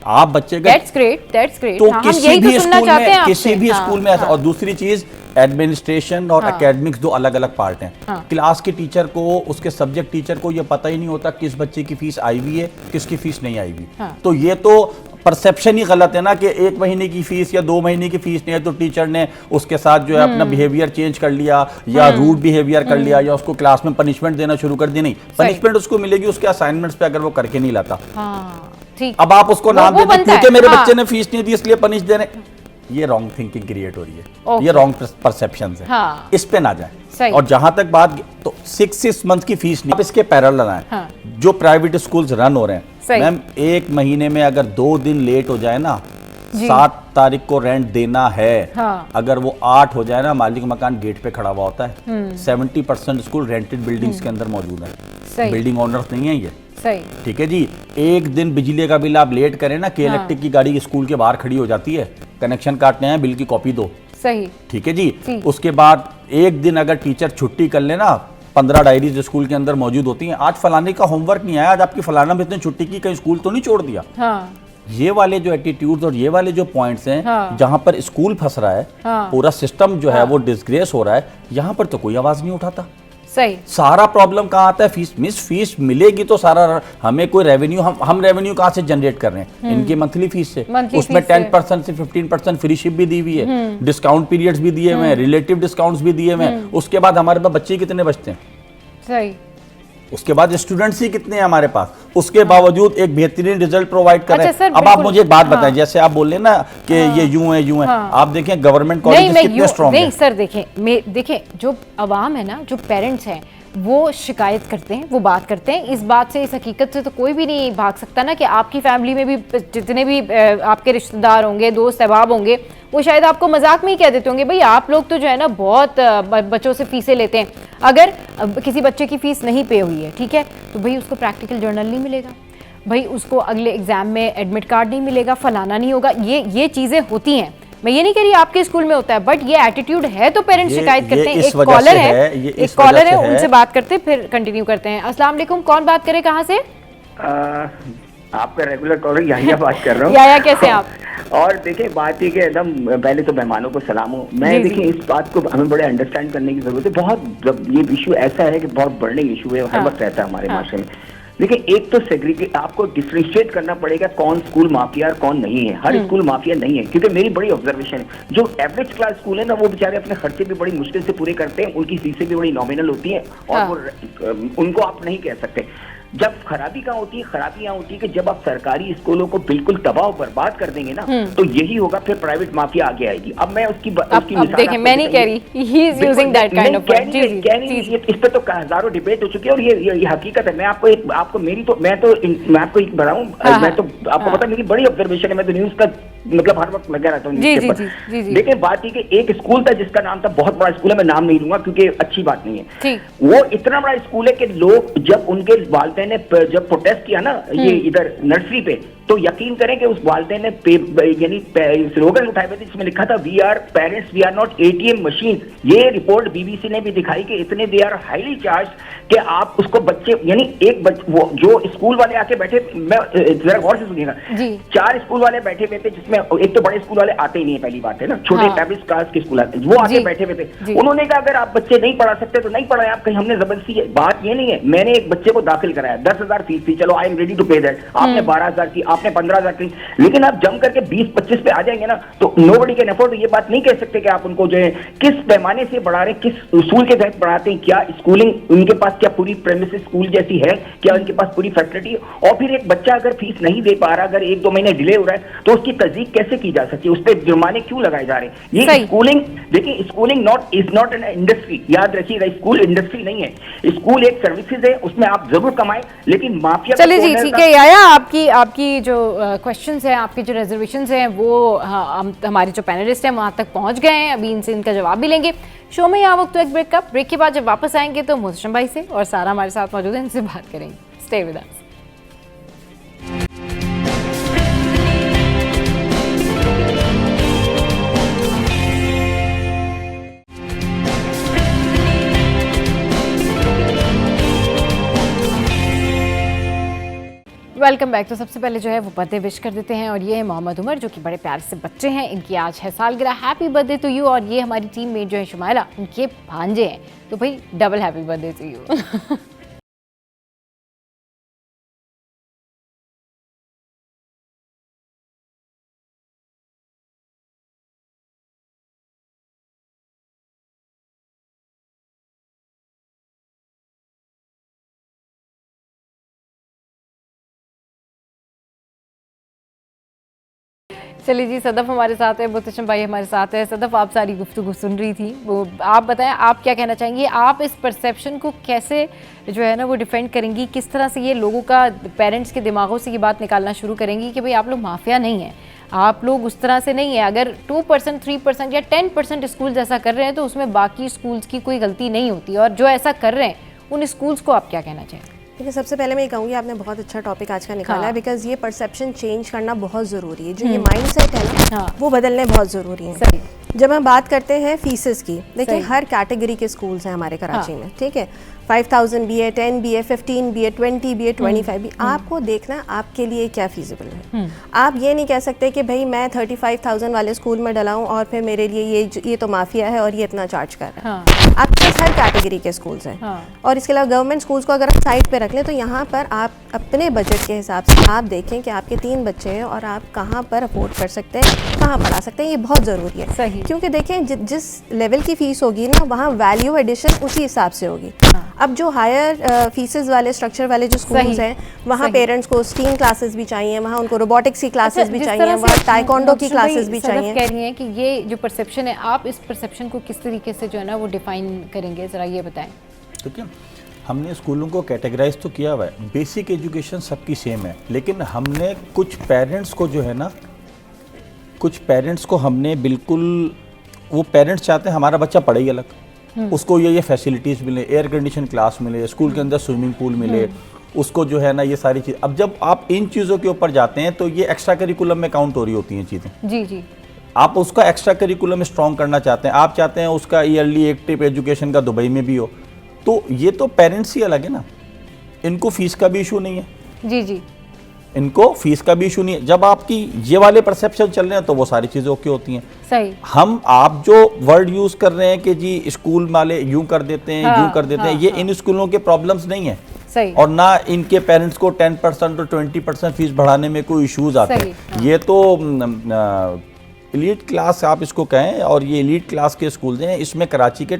आप बच्चे का That's great. तो किसी भी स्कूल में ऐसा। और दूसरी चीज, एडमिनिस्ट्रेशन और एकेडमिक्स दो अलग अलग पार्ट हैं। क्लास के टीचर को, उसके सब्जेक्ट टीचर को ये पता ही नहीं होता किस बच्चे की फीस आई हुई है, किसकी फीस नहीं आई हुई। तो ये तो परसेप्शन ही गलत है ना कि 1 महीने की फीस या 2 महीने की फीस नहीं है तो टीचर ने उसके साथ जो है अपना बिहेवियर चेंज कर लिया, या रूड बिहेवियर कर लिया, या उसको क्लास में पनिशमेंट देना शुरू कर दी। नहीं, पनिशमेंट उसको मिलेगी उसके असाइनमेंट्स पे अगर वो करके नहीं लाता। अब आप उसको नाम देते क्योंकि मेरे बच्चे ने फीस नहीं दी इसलिए पनिश दे रहे, ये रॉन्ग थिंकिंग क्रिएट हो रही है, ये रॉन्ग परसेप्शन है। इस पे ना जाए। और जहां तक बात, तो 6 मंथ की फीस नहीं, आप इसके पैरेलल आए। जो प्राइवेट स्कूल्स रन हो रहे हैं मैम, 1 महीने में अगर 2 दिन लेट हो जाए ना, 7 तारीख को रेंट देना है, अगर वो 8 हो जाए ना, मालिक मकान गेट पे खड़ा हुआ होता है। 70% स्कूल रेंटेड बिल्डिंग्स के अंदर मौजूद है, बिल्डिंग ओनर्स नहीं है ये। ठीक है जी। 1 दिन बिजली का बिल आप लेट करें ना, इलेक्ट्रिक की गाड़ी स्कूल के बाहर खड़ी हो जाती है, कनेक्शन काटने हैं, बिल की कॉपी दो। ठीक है जी। उसके बाद 1 दिन अगर टीचर छुट्टी कर लेना, 15 डायरीज स्कूल के अंदर मौजूद होती हैं। आज फलाने का होमवर्क नहीं आया, आज आपकी फलाना में इतने छुट्टी की, कहीं स्कूल तो नहीं छोड़ दिया। ये वाले जो एटीट्यूड्स और ये वाले जो पॉइंट्स हैं, जहां पर स्कूल फंस रहा है, पूरा सिस्टम जो है वो डिसग्रेस हो रहा है, यहाँ पर तो कोई आवाज नहीं उठाता। सारा प्रॉब्लम कहाँ आता है? फीस मिलेगी तो सारा, हमें कोई रेवेन्यू, हम रेवेन्यू कहाँ से जनरेट कर रहे हैं? इनकी मंथली फीस से। उसमें 10% से 15% फ्री शिप भी दी हुई है, डिस्काउंट पीरियड्स भी दिए हुए हैं, रिलेटिव डिस्काउंट्स भी दिए हुए हैं। उसके बाद हमारे पास बच्चे कितने बचते हैं? उसके बाद स्टूडेंट्स ही कितने हैं हमारे पास, उसके बावजूद एक बेहतरीन रिजल्ट प्रोवाइड कर रहे हैं। अब आप मुझे एक बात बताएं, जैसे आप बोल रहे हैं ना कि ये यूं है, आप देखें गवर्नमेंट कॉलेज कितने स्ट्रॉन्ग हैं। नहीं सर, देखें जो अवाम है ना, जो पेरेंट्स हैं, वो शिकायत करते हैं, वो बात करते हैं। इस बात से, इस हकीकत से तो कोई भी नहीं भाग सकता ना कि आपकी फैमिली में भी जितने भी आपके रिश्तेदार होंगे, दोस्त अहबाब होंगे, वो शायद आपको मजाक में ही कह देते होंगे, भाई आप लोग तो जो है ना बहुत बच्चों से फीसें लेते हैं। अगर किसी बच्चे की फीस नहीं पे हुई है, ठीक है, तो भाई उसको प्रैक्टिकल जर्नल नहीं मिलेगा, भाई उसको अगले एग्जाम में एडमिट कार्ड नहीं मिलेगा, फलाना नहीं होगा। ये चीज़ें होती हैं। मैं ये नहीं कह रही आपके स्कूल में होता है, बट ये एटीट्यूड है तो पेरेंट्स शिकायत करते हैं। एक कॉलर है, उनसे बात करते हैं, फिर कंटिन्यू करते हैं। अस्सलाम वालेकुम, कौन बात करे, कहाँ से? आपका रेगुलर कॉलर याहिया बात कर रहा हूँ। याहिया, कैसे आप? और देखिए, बात ये कि एकदम पहले तो मेहमानों को सलाम हो। मैं देखिए, इस बात को हमें बड़े अंडरस्टैंड करने की जरूरत है। बहुत ये इशू ऐसा है कि बहुत बर्निंग इशू है, हर वक्त रहता है हमारे माशरे में। देखिए, एक तो सेग्रीगेट, आपको डिफरेंशिएट करना पड़ेगा कौन स्कूल माफिया और कौन नहीं है। हर स्कूल माफिया नहीं है, क्योंकि मेरी बड़ी ऑब्जर्वेशन है, जो एवरेज क्लास स्कूल है ना, वो बेचारे अपने खर्चे भी बड़ी मुश्किल से पूरे करते हैं, उनकी फीसें भी बड़ी नॉमिनल होती हैं, और वो उनको आप नहीं कह सकते। जब खराबी कहाँ होती है? खराबी यहाँ होती है कि जब आप सरकारी स्कूलों को बिल्कुल तबाह बर्बाद कर देंगे ना, तो यही होगा, फिर प्राइवेट माफिया आगे आएगी। अब मैं उसकी देखिए, मैं नहीं कह रही, he is using that kind of word. इस पे तो हजारों डिबेट हो चुकी है, और ये हकीकत है। मैं आपको मैं आपको एक बताऊं, मैं तो आपको पता, मेरी बड़ी ऑब्जर्वेशन है, मैं तो न्यूज का मतलब हर वक्त लगा रहता हूँ। लेकिन बात ये कि एक स्कूल था जिसका नाम था, बहुत बड़ा स्कूल है, मैं नाम नहीं लूंगा क्योंकि अच्छी बात नहीं है। वो इतना बड़ा स्कूल है कि लोग जब उनके वालदेन ने जब प्रोटेस्ट किया ना ये इधर नर्सरी पे, तो यकीन करें कि उस वालदेन ने यानी स्लोगन उठाए हुए थे जिसमें लिखा था we are parents, we are not ATM machine. ये रिपोर्ट BBC ने भी दिखाई कि इतने दे आर हाईली चार्ज कि आप उसको बच्चे यानी एक वो जो स्कूल वाले आके बैठे, मैं जरा गौर से सुनिएगा, 4 स्कूल वाले बैठे हुए थे जिसमें एक तो बड़े स्कूल वाले आते ही नहीं है, पहली बात है ना, छोटे पैब्लिक क्लास के स्कूल आते, वो आके बैठे हुए थे। उन्होंने कहा अगर आप बच्चे नहीं पढ़ा सकते तो नहीं पढ़ाए आप, कहीं हमने जबरदस्ती, बात ये नहीं है। मैंने एक बच्चे को दाखिल कराया, 10,000 फीस थी, चलो आई एम रेडी टू पे दैट, आपने 12,000 की, आपने 15,000 की, लेकिन आप जम करके 20-25 पे आ जाएंगे ना तो नोबडी कैन अफोर्ड। ये बात नहीं कह सकते कि आप उनको जो है किस पैमाने से बढ़ा रहे हैं, किस उसूल के तहत बढ़ाते हैं, क्या स्कूलिंग उनके पास क्या पूरी प्रेमिसेस स्कूल जैसी है, क्या उनके पास पूरी फैसिलिटी। और फिर एक बच्चा अगर फीस नहीं दे पा रहा, अगर 1-2 महीने डिले हो रहा है तो उसकी तस्दीक कैसे की जा सकती है, उस पर जुर्माने क्यों लगाए जा रहे हैं। ये स्कूलिंग, देखिए schooling is not an industry, याद रखिएगा, स्कूल इंडस्ट्री नहीं है, स्कूल एक सर्विसेज है, उसमें आप जरूर कमाएं, लेकिन माफिया। चलिए जी, ठीक है याया, आपकी जो क्वेश्चंस हैं, आपके जो रिजर्वेशंस हैं, वो हमारे जो पैनलिस्ट हैं वहाँ तक पहुँच गए हैं, अभी इनसे इनका जवाब भी लेंगे। शो में यहाँ वक्त तो एक ब्रेक के बाद जब वापस आएंगे तो मोहसिन भाई से और सारा हमारे साथ मौजूद है, इनसे बात करेंगे। Stay with us. Welcome back. तो सबसे पहले जो है वो बर्थडे विश कर देते हैं और ये है मोहम्मद उमर जो कि बड़े प्यारे से बच्चे हैं, इनकी आज है सालगिरह। Happy birthday to you. और ये हमारी टीम मेट जो है शुमाइला, उनके भांजे हैं, तो भाई double happy birthday to you. चलिए जी, सदफ हमारे साथ है, मुहतशम भाई हमारे साथ है। सदफ, आप सारी गुफ्तगू सुन रही थी, वो आप बताएं आप क्या कहना चाहेंगी, आप इस परसेप्शन को कैसे जो है ना वो डिफेंड करेंगी, किस तरह से ये लोगों का, पेरेंट्स के दिमागों से ये बात निकालना शुरू करेंगी कि भाई आप लोग माफिया नहीं हैं, आप लोग उस तरह से नहीं है। अगर 2%, 3% या 10% स्कूल्स ऐसा कर रहे हैं तो उसमें बाकी स्कूल्स की कोई गलती नहीं होती, और जो ऐसा कर रहे हैं उन स्कूल्स को आप क्या कहना चाहेंगे? देखिए, सबसे पहले मैं ये कहूँगी आपने बहुत अच्छा टॉपिक आज का निकाला है, बिकॉज ये परसेप्शन चेंज करना बहुत ज़रूरी है। जो ये माइंडसेट है ना, वो बदलने बहुत ज़रूरी है। सही। जब हम बात करते हैं फीसेस की, देखिए हर कैटेगरी के स्कूल्स हैं हमारे कराची में, ठीक है, 5,000 भी है, 10 भी है, 15 भी है, 20 भी है, 25 भी। आपको देखना आपके लिए क्या फीजिबल है। आप ये नहीं कह सकते कि भाई मैं 35,000 वाले स्कूल में डलाऊं और फिर मेरे लिए ये तो माफिया है और ये इतना चार्ज कर रहा है। आपके पास हर कैटेगरी के स्कूल्स हैं। और इसके अलावा गवर्नमेंट स्कूल्स को अगर आप साइड पे रख लें तो यहाँ पर आप अपने बजट के हिसाब से आप देखें कि आपके 3 बच्चे हैं और आप कहाँ पर अफोर्ड कर सकते हैं, कहाँ पढ़ा सकते हैं, ये बहुत ज़रूरी है। सही। क्योंकि देखें जिस लेवल की फ़ीस होगी ना, वहाँ वैल्यू एडिशन उसी हिसाब से होगी। अब जो हायर फीसेस वाले स्ट्रक्चर वाले जो स्कूल्स हैं, वहाँ पेरेंट्स को स्टीम क्लासेस भी चाहिए, वहाँ उनको रोबोटिक्स की क्लासेस भी चाहिए, वहाँ टाइकोंडो की क्लासेस भी चाहिए। कह रही हैं कि ये जो परसेप्शन है, आप इस परसेप्शन को किस तरीके से जो है ना वो डिफाइन करेंगे, ज़रा ये बताएं। ठीक है, हमने स्कूलों को कैटेगराइज तो किया हुआ है, बेसिक एजुकेशन सबकी सेम है, लेकिन हमने कुछ पेरेंट्स को जो है ना, कुछ पेरेंट्स को हमने बिल्कुल, वो पेरेंट्स चाहते हैं हमारा बच्चा पढ़े ही अलग, उसको ये फैसिलिटीज़ मिले, एयर कंडीशन क्लास मिले, स्कूल के अंदर स्विमिंग पूल मिले, उसको जो है ना ये सारी चीज़। अब जब आप इन चीज़ों के ऊपर जाते हैं तो ये एक्स्ट्रा करिकुलम में काउंट हो रही होती हैं चीज़ें। जी जी। आप उसका एक्स्ट्रा करिकुलम स्ट्रॉन्ग करना चाहते हैं, आप चाहते हैं उसका ईयरली एक्टिव एजुकेशन का दुबई में भी हो, तो ये तो पेरेंट्स ही अलग है ना, इनको फीस का भी इशू नहीं है। जी जी, इनको फीस का भी इशू नहीं है। जब आपकी ये वाले परसेप्शन चल रहे हैं तो वो सारी चीज़ें ओके होती हैं। सही। आप जो वर्ड यूज़ कर रहे हैं कि जी स्कूल वाले यूं कर देते हैं, यूं कर देते हैं, ये इन स्कूलों के प्रॉब्लम्स नहीं है। सही। और ना इनके पेरेंट्स को 10% और 20% फीस बढ़ाने में कोई इशूज आते हैं। ये तो एलीट क्लास आप इसको कहें, और ये एलीट क्लास के स्कूल हैं, इसमें कराची के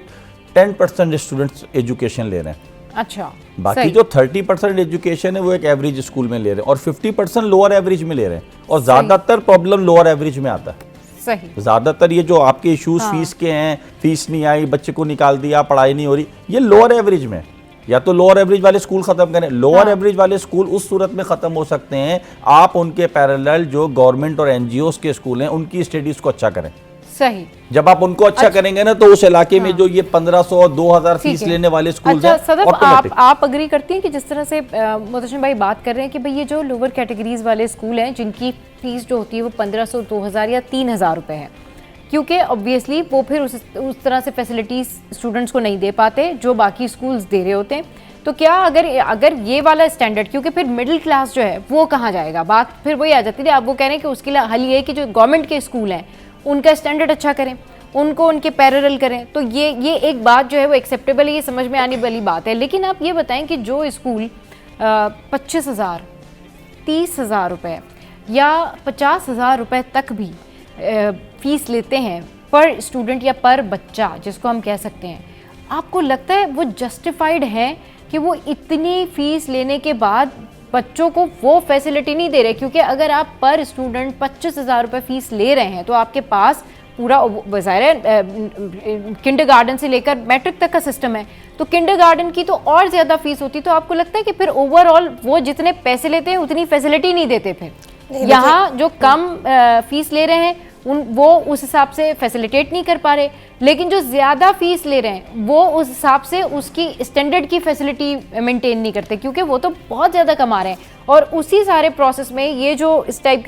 10% स्टूडेंट्स एजुकेशन ले रहे हैं। अच्छा। बाकी जो 30% एजुकेशन है वो एक एवरेज स्कूल में ले रहे हैं, और 50% लोअर एवरेज में ले रहे हैं, और ज़्यादातर प्रॉब्लम लोअर एवरेज में आता है। सही। ज़्यादातर ये जो आपके इश्यूज फीस के हैं, फीस नहीं आई, बच्चे को निकाल दिया, पढ़ाई नहीं हो रही, ये लोअर एवरेज में। या तो लोअर एवरेज वाले स्कूल खत्म करें। लोअर एवरेज वाले स्कूल उस सूरत में खत्म हो सकते हैं आप उनके पैरेलल जो गवर्नमेंट और NGOs के स्कूल हैं उनकी स्टडीज़ को अच्छा करें। सही। जब आप उनको अच्छा करेंगे ना, तो उस इलाके में जो ये 1500 और 2000 फीस लेने वाले स्कूल अच्छा, सदफ, आप अग्री करती हैं कि जिस तरह से मुहतशिम भाई बात कर रहे हैं कि भाई ये जो लोअर कैटेगरीज वाले स्कूल हैं जिनकी फीस जो होती है वो 1500, 2000 या 3000 रुपए है, क्योंकि ऑब्वियसली वो फिर उस तरह से फैसिलिटीज स्टूडेंट्स को नहीं दे पाते जो बाकी स्कूल्स दे रहे होते हैं। तो क्या अगर ये वाला स्टैंडर्ड, क्योंकि फिर मिडिल क्लास जो है वो कहाँ जाएगा, बात फिर वही आ जाती है। आप वो कह रहे हैं कि उसके लिए हल ये है कि जो गवर्नमेंट के स्कूल हैं उनका स्टैंडर्ड अच्छा करें, उनको उनके पैरेलल करें, तो ये एक बात जो है वो एक्सेप्टेबल है, ये समझ में आने वाली बात है। लेकिन आप ये बताएं कि जो स्कूल 25,000, 30,000 रुपये या 50,000 रुपये तक भी फीस लेते हैं पर स्टूडेंट या पर बच्चा, जिसको हम कह सकते हैं, आपको लगता है वो जस्टिफाइड है कि वो इतनी फीस लेने के बाद बच्चों को वो फैसिलिटी नहीं दे रहे? क्योंकि अगर आप पर स्टूडेंट 25,000 रुपये फीस ले रहे हैं तो आपके पास पूरा ज़ाहिर है किंडरगार्टन से लेकर मैट्रिक तक का सिस्टम है, तो किंडरगार्टन की तो और ज़्यादा फीस होती। तो आपको लगता है कि फिर ओवरऑल वो जितने पैसे लेते हैं उतनी फैसिलिटी नहीं देते? फिर यहाँ जो कम फीस ले रहे हैं वो उस हिसाब से फैसिलिटेट नहीं कर पा रहे, लेकिन जो ज़्यादा फीस ले रहे हैं वो उस हिसाब से उसकी स्टैंडर्ड की फैसिलिटी मेंटेन नहीं करते, क्योंकि वो तो बहुत ज़्यादा कमा रहे हैं। और उसी सारे प्रोसेस में ये जो इस टाइप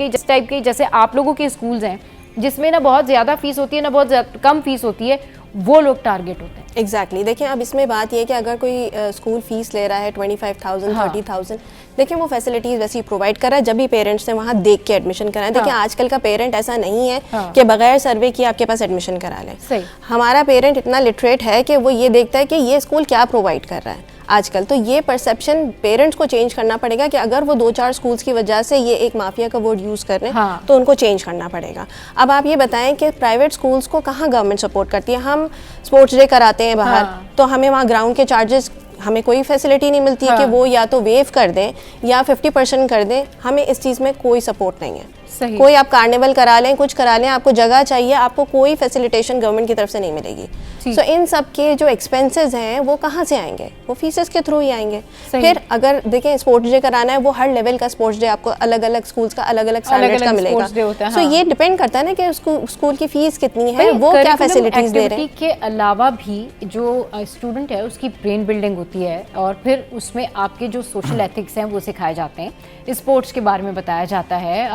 के जैसे आप लोगों के स्कूल्स हैं जिसमें ना बहुत ज़्यादा फीस होती है ना बहुत कम फीस होती है, वो लोग टारगेट होते हैं। एग्जैक्टली देखिए, अब इसमें बात ये है कि अगर कोई स्कूल फीस ले रहा है 25,000, 30,000, देखिए वो फैसिलिटीज वैसे ही प्रोवाइड कर रहा है जब भी पेरेंट्स ने वहाँ देख के एडमिशन कराएं। देखिए आजकल का पेरेंट ऐसा नहीं है कि बगैर सर्वे किए आपके पास एडमिशन करा लें। हमारा पेरेंट इतना लिटरेट है कि वो ये देखता है कि ये स्कूल क्या प्रोवाइड कर रहा है आजकल। तो ये परसेप्शन पेरेंट्स को चेंज करना पड़ेगा कि अगर वो 2-4 स्कूल्स की वजह से ये एक माफिया का वर्ड यूज़ कर रहे हैं तो उनको चेंज करना पड़ेगा। अब आप ये बताएं कि प्राइवेट स्कूल्स को कहाँ गवर्नमेंट सपोर्ट करती है? हम स्पोर्ट्स डे कराते हैं बाहर, तो हमें वहाँ ग्राउंड के चार्जेस, हमें कोई फैसिलिटी नहीं मिलती कि वो या तो वेव कर दें या 50% कर दें। हमें इस चीज़ में कोई सपोर्ट नहीं है। कोई आप कार्निवल करा लें, कुछ करा लें, आपको जगह चाहिए, आपको कोई फैसिलिटेशन गवर्नमेंट की तरफ से नहीं मिलेगी। सो इन सब के जो एक्सपेंसेस हैं वो कहाँ से आएंगे? वो फीसेस के थ्रू ही आएंगे। फिर अगर देखें स्पोर्ट्स डे कराना है, वो हर लेवल का स्पोर्ट्स डे आपको अलग अलग स्कूल्स का अलग अलग स्टैंडर्ड्स का मिलेगा। सो ये डिपेंड करता है ना कि स्कूल की फीस कितनी है, वो क्या फैसिलिटीज दे रहे हैं। के अलावा भी जो स्टूडेंट है उसकी ब्रेन बिल्डिंग होती है और फिर उसमें आपके जो सोशल एथिक्स हैं वो सिखाए जाते हैं, स्पोर्ट्स के बारे में बताया जाता है,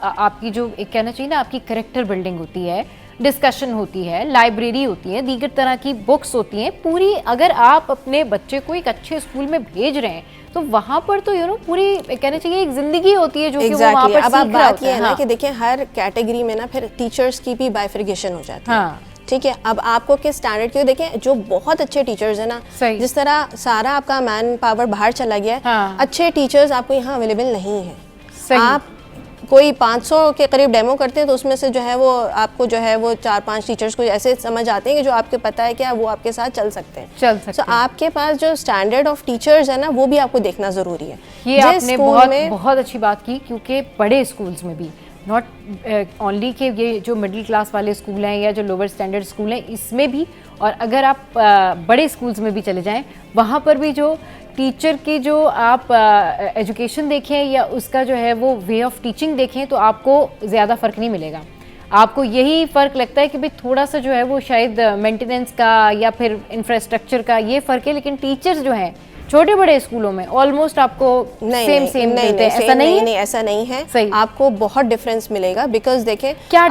आपकी जो एक कहना चाहिए ना आपकी करेक्टर बिल्डिंग होती है, डिस्कशन होती है, लाइब्रेरी होती है, दीगर तरह की बुक्स होती हैं पूरी। अगर आप अपने बच्चे को एक अच्छे स्कूल में भेज रहे हैं तो वहाँ पर तो पूरी कहना चाहिए एक जिंदगी होती है जो कि वो वहाँ पर अब बात ये है ना कि देखिए हर कैटेगरी में ना फिर टीचर्स की भी बाइफर्गेशन हो जाती है। ठीक है, अब आपको किस स्टैंडर्ड की, देखें जो बहुत अच्छे टीचर्स हैं ना, जिस तरह सारा आपका मैन पावर बाहर चला गया है, अच्छे टीचर्स आपको यहाँ अवेलेबल नहीं है। आप कोई 500 के करीब डेमो करते हैं तो उसमें से जो है वो आपको जो है वो 4-5 टीचर्स को ऐसे समझ आते हैं कि जो आपके पता है क्या वो आपके साथ चल सकते हैं। तो आपके पास जो स्टैंडर्ड ऑफ टीचर्स है ना वो भी आपको देखना ज़रूरी है। ये आपने बहुत अच्छी बात की, क्योंकि बड़े स्कूल्स में भी नॉट ओनली के ये जो मिडिल क्लास वाले स्कूल हैं या जो लोअर स्टैंडर्ड स्कूल हैं इसमें भी, और अगर आप बड़े स्कूल्स में भी चले जाएं वहाँ पर भी जो टीचर की जो आप एजुकेशन देखें या उसका जो है वो वे ऑफ टीचिंग देखें तो आपको ज़्यादा फ़र्क नहीं मिलेगा। आपको यही फ़र्क लगता है कि भाई थोड़ा सा जो है वो शायद मेंटेनेंस का या फिर इंफ्रास्ट्रक्चर का ये फ़र्क है, लेकिन टीचर्स जो हैं छोटे बड़े स्कूलों में ऑलमोस्ट आपको सेम मिलते हैं। ऐसा नहीं, ऐसा नहीं है। सही। आपको बहुत डिफरेंस मिलेगा, बिकॉज देखें क्या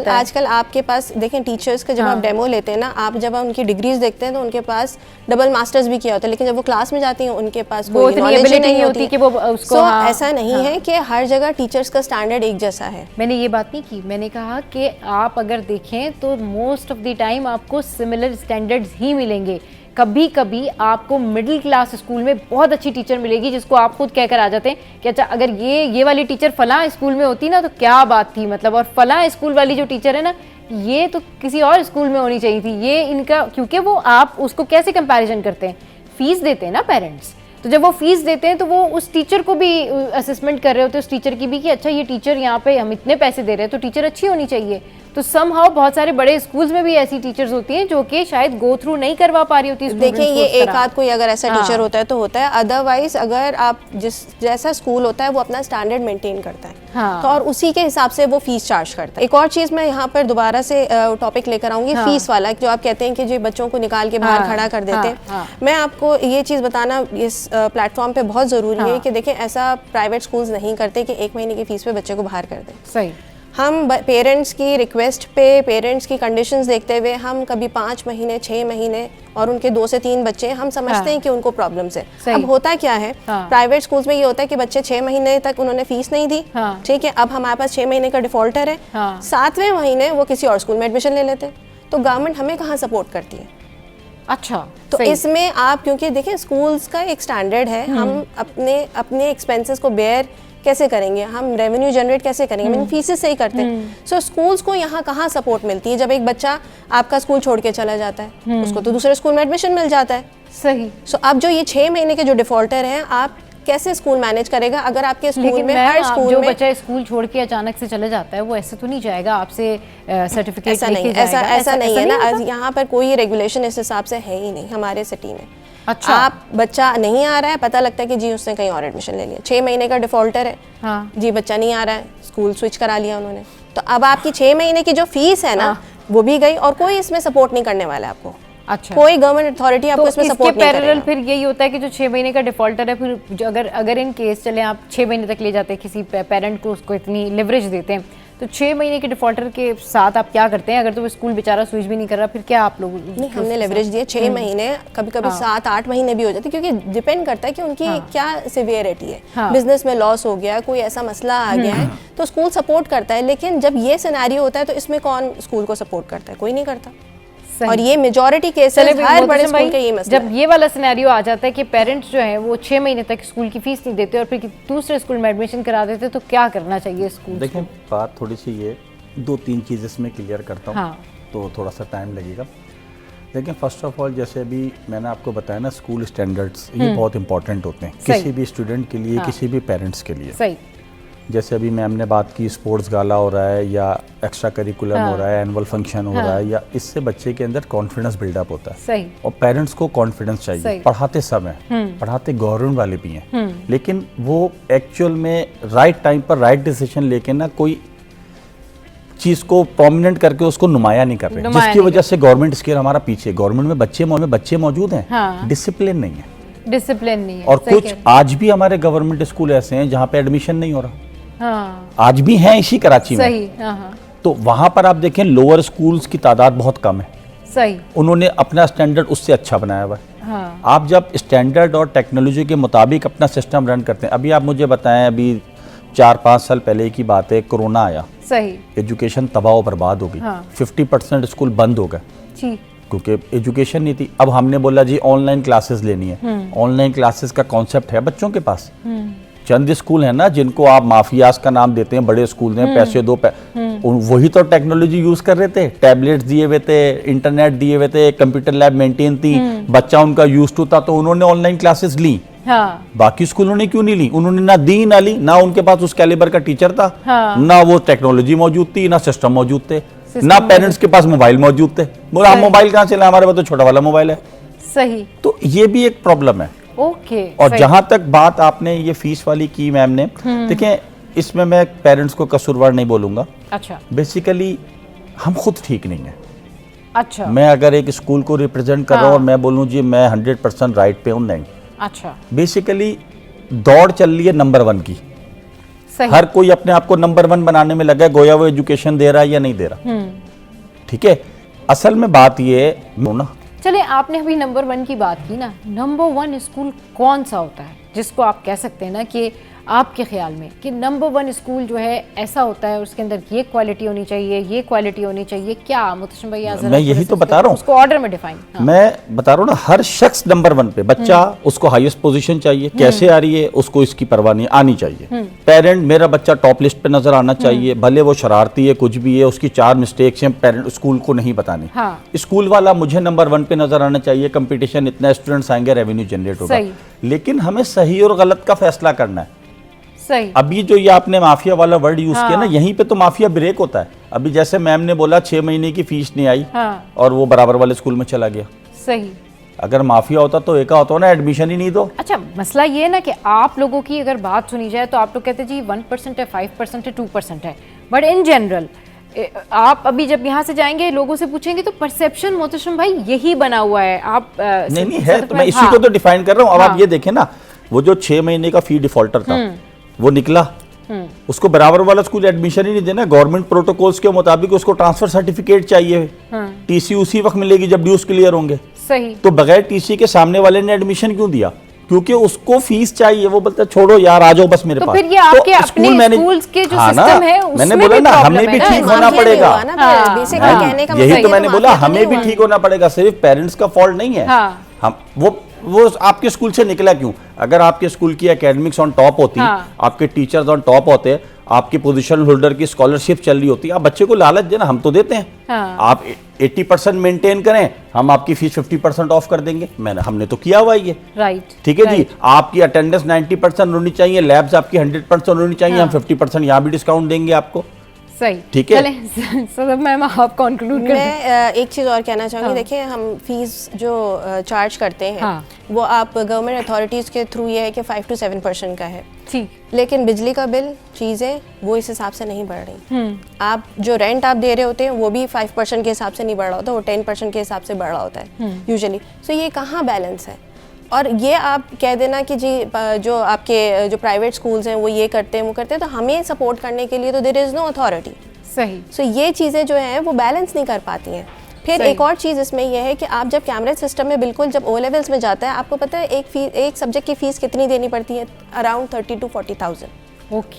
आजकल आपके पास देखें टीचर्स का जब आप डेमो लेते हैं ना, आप जब उनकी डिग्रीज देखते हैं तो उनके पास डबल मास्टर्स भी किया होता है, लेकिन जब वो क्लास में जाती हैं उनके पास कोई नॉलेज नहीं होती कि वो उसको ऐसा नहीं है कि हर जगह टीचर्स का स्टैंडर्ड एक जैसा है। मैंने ये बात नहीं की, मैंने कहा कि आप अगर देखें तो मोस्ट ऑफ द टाइम आपको सिमिलर स्टैंडर्ड्स ही मिलेंगे। कभी कभी आपको मिडिल क्लास स्कूल में बहुत अच्छी टीचर मिलेगी जिसको आप खुद कहकर आ जाते हैं कि अच्छा अगर ये वाली टीचर फलां स्कूल में होती ना तो क्या बात थी, मतलब, और फलां स्कूल वाली जो टीचर है ना ये तो किसी और स्कूल में होनी चाहिए थी। ये इनका, क्योंकि वो आप उसको कैसे कंपैरिजन करते हैं, फीस देते हैं ना पेरेंट्स, तो जब वो फीस देते हैं तो वो उस टीचर को भी असेसमेंट कर रहे होते हैं, उस टीचर की भी कि अच्छा ये टीचर यहाँ पे हम इतने पैसे दे रहे हैं तो टीचर अच्छी होनी चाहिए। तो समहाउ बहुत सारे बड़े स्कूल्स में भी ऐसी टीचर्स होती हैं जो कि शायद गो थ्रू नहीं करवा पा रही होती। देखिए ये एक आध कोई अगर ऐसा टीचर होता है तो होता है, अदरवाइज अगर आप जैसा स्कूल होता है वो अपना स्टैंडर्ड मेंटेन करता है तो और उसी के हिसाब से वो फीस चार्ज करता है। एक और चीज़ मैं यहाँ पर दोबारा से टॉपिक लेकर आऊँगी, फीस वाला, जो आप कहते हैं कि जो बच्चों को निकाल के बाहर खड़ा कर देते हैं। मैं आपको ये चीज़ बताना इस प्लेटफॉर्म पे बहुत ज़रूरी है कि देखें ऐसा प्राइवेट स्कूल्स नहीं करते कि 1 महीने की फीस पे बच्चे को बाहर कर दें। सही। हम पेरेंट्स की रिक्वेस्ट पे, पेरेंट्स की कंडीशंस देखते हुए हम कभी 5 महीने 6 महीने और उनके 2 से 3 बच्चे हम समझते हैं कि उनको प्रॉब्लम्स है। अब होता क्या है प्राइवेट स्कूल्स में ये होता है कि बच्चे 6 महीने तक उन्होंने फीस नहीं दी, ठीक है, अब हमारे पास 6 महीने का डिफॉल्टर है, 7वें महीने वो किसी और स्कूल में एडमिशन ले लेते हैं, तो गवर्नमेंट हमें कहाँ सपोर्ट करती है? अच्छा, तो इसमें आप क्योंकि देखिए स्कूल्स का एक स्टैंडर्ड है, हम अपने एक्सपेंसेस को बेयर कैसे करेंगे, हम रेवेन्यू जनरेट कैसे करेंगे, हम फीसेस से ही करते हैं। सो स्कूल्स को यहाँ कहाँ सपोर्ट मिलती है? जब एक बच्चा आपका स्कूल छोड़ के चला जाता है उसको तो दूसरे स्कूल में एडमिशन मिल जाता है। सही। सो अब जो ये 6 महीने के जो डिफॉल्टर हैं, आप कैसे स्कूल मैनेज करेगा? अगर आपके स्कूल में हर स्कूल जो में बच्चा स्कूल छोड़ के अचानक से चले जाता है वो ऐसे तो नहीं जाएगा आपसे सर्टिफिकेट ऐसा नहीं है ना, यहाँ पर कोई रेगुलेशन इस हिसाब से है ही नहीं हमारे सिटी में। अच्छा। आप बच्चा नहीं आ रहा है, पता लगता है कि जी उसने कहीं और एडमिशन ले लिया, 6 महीने का डिफॉल्टर है, हाँ। जी बच्चा नहीं आ रहा है, स्कूल स्विच करा लिया उन्होंने, तो अब आपकी 6 महीने की जो फीस है ना वो भी गई और कोई इसमें सपोर्ट नहीं करने वाला है आपको। अच्छा। कोई गवर्नमेंट अथॉरिटी आपको इसमें सपोर्ट नहीं करेगा। फिर यही होता है कि जो 6 महीने का डिफॉल्टर है, फिर अगर इन केस चले आप 6 महीने तक ले जाते हैं किसी पेरेंट को, उसको इतनी लिवरेज देते हैं, तो 6 महीने के डिफॉल्टर के साथ आप क्या करते हैं? अगर तो वो स्कूल बेचारा स्विच भी नहीं कर रहा, फिर क्या आप लोग? नहीं, हमने लेवरेज दिया 6 महीने, कभी कभी 7-8 महीने भी हो जाते, क्योंकि डिपेंड करता है कि उनकी क्या सिवियरिटी है। बिजनेस में लॉस हो गया, कोई ऐसा मसला आ गया है तो स्कूल सपोर्ट करता है, लेकिन जब ये सिनेरियो होता है तो इसमें कौन स्कूल को सपोर्ट करता है? कोई नहीं करता। और ये मेजॉरिटी केसेस हर बड़े स्कूल के ये मसला जब ये वाला सिनेरियो आ जाता है कि पेरेंट्स जो है वो 6 महीने तक स्कूल की फीस नहीं देते और फिर दूसरे स्कूल में एडमिशन करा देते, तो क्या करना चाहिए स्कूल? देखिए बात थोड़ी सी ये 2-3 चीज़ इसमें क्लियर करता हूँ। हाँ। तो थोड़ा सा टाइम लगेगा। लेकिन फर्स्ट ऑफ ऑल जैसे अभी मैंने आपको बताया ना, स्कूल स्टैंडर्ड्स ये बहुत इंपॉर्टेंट होते हैं किसी भी स्टूडेंट के लिए, किसी भी पेरेंट्स के लिए। सही। जैसे अभी मैम ने बात की, स्पोर्ट्स गाला हो रहा है या एक्स्ट्रा करिकुलम हो रहा है, एनुअल फंक्शन हो रहा है, या इससे बच्चे के अंदर कॉन्फिडेंस बिल्डअप होता है। सही। और पेरेंट्स को कॉन्फिडेंस चाहिए। पढ़ाते समय, पढ़ाते गवर्नमेंट वाले भी हैं, लेकिन वो एक्चुअल में राइट टाइम पर राइट डिसीजन लेके ना कोई चीज को प्रोमिनेंट करके उसको नुमाया नहीं कर रहे, जिसकी वजह से गवर्नमेंट स्केल हमारा पीछे। गवर्नमेंट में बच्चे मौजूद हैं, डिसिप्लिन नहीं है, डिसिप्लिन नहीं है। और कुछ आज भी हमारे गवर्नमेंट स्कूल ऐसे हैं जहाँ पे एडमिशन नहीं हो रहा। आज भी हैं इसी कराची में। सही। तो वहां पर आप देखें लोअर स्कूल्स की तादाद बहुत कम है। सही। उन्होंने अपना स्टैंडर्ड उससे अच्छा बनाया हुआ है। आप जब स्टैंडर्ड और टेक्नोलॉजी के मुताबिक अपना सिस्टम रन करते हैं, अभी आप मुझे बताएं, अभी 4-5 साल पहले की बात है, कोरोना आया। सही। एजुकेशन तबाह बर्बाद हो गई। 50% स्कूल बंद हो गए क्योंकि एजुकेशन नहीं थी। अब हमने बोला जी ऑनलाइन क्लासेस लेनी है। ऑनलाइन क्लासेस का कॉन्सेप्ट है बच्चों के पास। चंद स्कूल है ना जिनको आप माफियाज का नाम देते हैं, बड़े स्कूल हैं, पैसे दो वही तो टेक्नोलॉजी यूज कर रहे थे, टैबलेट्स दिए हुए थे, इंटरनेट दिए हुए थे, कंप्यूटर लैब मेंटेन थी, बच्चा उनका यूज टू था, तो उन्होंने ऑनलाइन क्लासेस ली। हाँ। बाकी स्कूलों ने क्यों नहीं ली? उन्होंने ना दी ना ली, ना उनके पास उस कैलिबर का टीचर था। हाँ। ना वो टेक्नोलॉजी मौजूद थी, ना सिस्टम मौजूद थे, ना पेरेंट्स के पास मोबाइल मौजूद थे। बोला हम मोबाइल कहाँ से लाए, हमारे पास तो छोटा वाला मोबाइल है। सही। तो ये भी एक प्रॉब्लम है। ओके। और जहां तक बात आपने ये फीस वाली की मैम ने, देखिए इसमें मैं पेरेंट्स को कसूरवार नहीं बोलूंगा। अच्छा। बेसिकली हम खुद ठीक नहीं है। अच्छा। मैं अगर एक स्कूल को रिप्रेजेंट कर रहा हूँ और मैं बोलूँ जी मैं 100% राइट पे हूँ, नहीं। अच्छा। बेसिकली दौड़ चल रही है नंबर 1 की। सही। हर कोई अपने आप को नंबर 1 बनाने में लगा है, गोया वो एजुकेशन दे रहा है या नहीं दे रहा। ठीक है, असल में बात ये ना, चले आपने अभी नंबर 1 की बात की ना, नंबर 1 स्कूल कौन सा होता है जिसको आप कह सकते हैं ना कि आपके ख्याल में कि नंबर 1 स्कूल जो है ऐसा होता है, उसके अंदर ये क्वालिटी होनी चाहिए, ये क्वालिटी होनी चाहिए, क्या मुतशिम भाई? मैं यही तो बता रहा हूँ, उसको ऑर्डर में डिफाइन। मैं बता रहा हूँ ना, हर शख्स नंबर 1 पे, बच्चा उसको हाईएस्ट पोजीशन चाहिए, कैसे आ रही है उसको इसकी परवाह नहीं, आनी चाहिए। पेरेंट मेरा बच्चा टॉप लिस्ट पे नजर आना चाहिए, भले वो शरारती है कुछ भी है, उसकी 4 मिस्टेक्स हैं, पेरेंट स्कूल को नहीं बतानी। स्कूल वाला मुझे नंबर 1 पे नजर आना चाहिए, कंपटीशन इतना, स्टूडेंट्स आएंगे, रेवेन्यू जनरेट होगा, लेकिन हमें सही और गलत का फैसला करना है। सही। अभी जो ये आपने माफिया वाला वर्ड यूज किया ना, यहीं पे तो माफिया ब्रेक होता है। अभी जैसे मैम ने बोला 6 महीने की फीस नहीं आई और वो बराबर वाले स्कूल में चला गया। सही। अगर माफिया होता तो एक होता ना, एडमिशन ही नहीं दो। अच्छा, मसला ये है ना कि आप लोगों की अगर बात सुनी जाए तो आप लोग कहते जी 1% है, 5% है, 2% है, बट इन जनरल आप अभी जब यहाँ से जाएंगे लोगों से पूछेंगे तो परसेप्शन मोहतरम भाई यही बना हुआ है। आप नहीं है, तो मैं इसी को तो डिफाइन कर रहा हूँ। अब आप ये देखें ना, वो जो 6 महीने का फी डिफॉल्टर था वो निकला, उसको बराबर वाला स्कूल एडमिशन ही नहीं देना। गवर्नमेंट प्रोटोकॉल्स के मुताबिक उसको ट्रांसफर सर्टिफिकेट चाहिए, टीसी उसी वक्त मिलेगी जब ड्यूज क्लियर होंगे। सही। तो बगैर टीसी के सामने वाले ने एडमिशन क्यों दिया? क्योंकि उसको फीस चाहिए। वो बोलता छोड़ो यार, आ जाओ बस मेरे पास। फिर ये आपके अपने स्कूल्स के जो सिस्टम है उसमें मैंने बोला ना, हमें भी ठीक होना पड़ेगा। यही तो मैंने बोला, हमें भी ठीक होना पड़ेगा, सिर्फ पेरेंट्स का फॉल्ट नहीं है। हम वो आपके स्कूल से निकला क्यों? अगर आपके स्कूल की एकेडमिक्स ऑन टॉप होती, आपके टीचर्स ऑन टॉप होते, आपकी पोजीशन होल्डर की स्कॉलरशिप चल रही होती, आप बच्चे को लालच देना, हम तो देते हैं। आप 80% मेंटेन करें, हम आपकी फीस 50% ऑफ कर देंगे। हमने तो किया हुआ ये, राइट? ठीक है जी। आपकी अटेंडेंस 90% होनी चाहिए, लैब्स आपकी 100% होनी चाहिए, हम 50% यहाँ भी डिस्काउंट देंगे आपको। सही। ठीक है। चलें मैम, आप कंक्लूड कर। मैं एक चीज़ और कहना चाहूँगी। देखिए, हम फीस जो चार्ज करते हैं वो आप गवर्नमेंट अथॉरिटीज़ के थ्रू ये है कि 5 to 7% का है, ठीक, लेकिन बिजली का बिल, चीज़ें वो इस हिसाब से नहीं बढ़ रही। आप जो रेंट आप दे रहे होते हैं वो भी 5% के हिसाब से नहीं बढ़ रहा होता, वो 10% के हिसाब से बढ़ रहा होता है यूजुअली। सो ये कहाँ बैलेंस है? और ये आप कह देना कि जी जो आपके जो प्राइवेट स्कूल्स हैं वो ये करते हैं वो करते हैं, तो हमें सपोर्ट करने के लिए तो देयर इज़ नो अथॉरिटी। सही। सो ये चीज़ें जो हैं वो बैलेंस नहीं कर पाती हैं। फिर एक और चीज़ इसमें यह है कि आप जब कैमरेज सिस्टम में बिल्कुल जब ओ लेवल्स में जाता है, आपको पता है एक सब्जेक्ट की फ़ीस कितनी देनी पड़ती है? अराउंड 30 to 40,000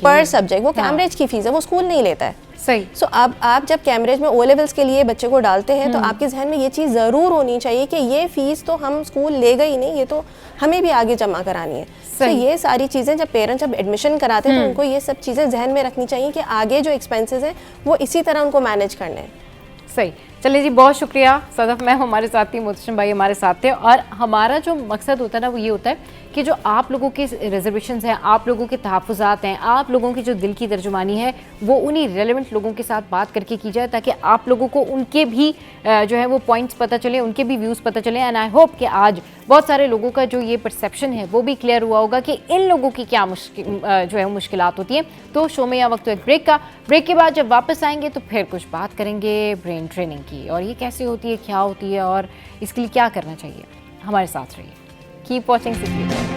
पर सब्जेक्ट। वो कैमरेज की फ़ीस है, वो स्कूल नहीं लेता है। सही। सो अब आप जब कैमरेज में ओ लेवल्स के लिए बच्चे को डालते हैं तो आपके जहन में ये चीज़ ज़रूर होनी चाहिए कि ये फ़ीस तो हम स्कूल लेगा ही नहीं, ये तो हमें भी आगे जमा करानी है। तो ये सारी चीज़ें जब पेरेंट्स जब एडमिशन कराते हैं तो उनको ये सब चीज़ें जहन में रखनी चाहिए कि आगे जो एक्सपेंसेस हैं वो इसी तरह उनको मैनेज करने हैं। सही। चलिए जी, बहुत शुक्रिया सदफ मैम हमारे साथ थी, मोहतरम भाई हमारे साथ थे। और हमारा जो मकसद होता है ना वो ये होता है कि जो आप लोगों के रिजर्वेशंस हैं, आप लोगों के तहफ़्फ़ुज़ात हैं, आप लोगों की जो दिल की तर्जुमानी है वो उन्हीं रेलेवेंट लोगों के साथ बात करके की जाए, ताकि आप लोगों को उनके भी जो है वो पॉइंट्स पता चले, उनके भी व्यूज़ पता चले। एंड आई होप कि आज बहुत सारे लोगों का जो ये परसेप्शन है वो भी क्लियर हुआ होगा कि इन लोगों की क्या जो है मुश्किलात होती हैं। तो शो में यह वक्त एक ब्रेक के बाद जब वापस आएंगे तो फिर कुछ बात करेंगे ब्रेन ट्रेनिंग की, और ये कैसे होती है, क्या होती है और इसके लिए क्या करना चाहिए। हमारे साथ रहिए, keep watching city.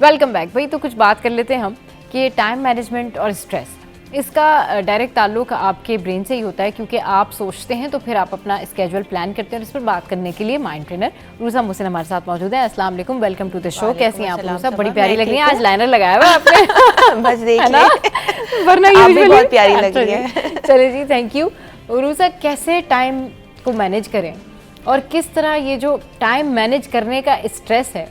Welcome back भाई। तो कुछ बात कर लेते हैं हम कि टाइम मैनेजमेंट और स्ट्रेस, इसका डायरेक्ट ताल्लुक आपके ब्रेन से ही होता है, क्योंकि आप सोचते हैं तो फिर आप अपना स्केड्यूल प्लान करते हैं। और इस पर बात करने के लिए माइंड ट्रेनर उरूसा मोहसिन हमारे साथ मौजूद है। अस्सलाम वालेकुम, वेलकम टू द शो। कैसी हैं आप उरूसा? बड़ी प्यारी लग रही है, आज लाइनर लगाया हुआ है आपने। बस देखिए, वरना यूजुअली बहुत प्यारी लग रही है। चलिए जी, थैंक यू। उरूसा, कैसे टाइम को मैनेज करें और किस तरह ये जो टाइम मैनेज करने का स्ट्रेस है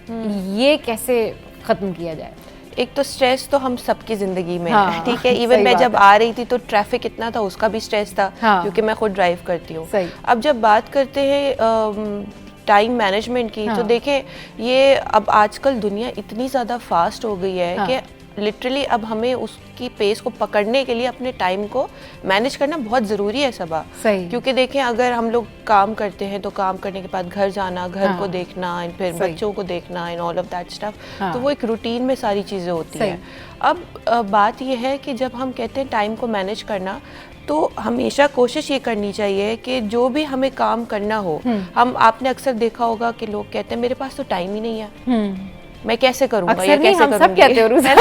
ये कैसे ख़त्म किया जाए? एक तो स्ट्रेस तो हम सबकी ज़िंदगी में है, ठीक है। इवन मैं जब आ रही थी तो ट्रैफिक इतना था, उसका भी स्ट्रेस था, क्योंकि मैं खुद ड्राइव करती हूँ। अब जब बात करते हैं टाइम मैनेजमेंट की, तो देखें ये अब आजकल दुनिया इतनी ज़्यादा फास्ट हो गई है कि लिटरली अब हमें उसकी पेस को पकड़ने के लिए अपने टाइम को मैनेज करना बहुत ज़रूरी है सबा। क्योंकि देखें, अगर हम लोग काम करते हैं तो काम करने के बाद घर जाना, घर को देखना, फिर बच्चों को देखना and all of that stuff, तो वो एक रूटीन में सारी चीज़ें होती हैं। अब बात यह है कि जब हम कहते हैं टाइम को मैनेज करना, तो हमेशा कोशिश ये करनी चाहिए कि जो भी हमें काम करना हो, हम आपने अक्सर देखा होगा कि लोग कहते हैं मेरे पास तो टाइम ही नहीं है, मैं कैसे करूंगा, अक्सर ये नहीं, कैसे हम सब करूंगी? कहते हैं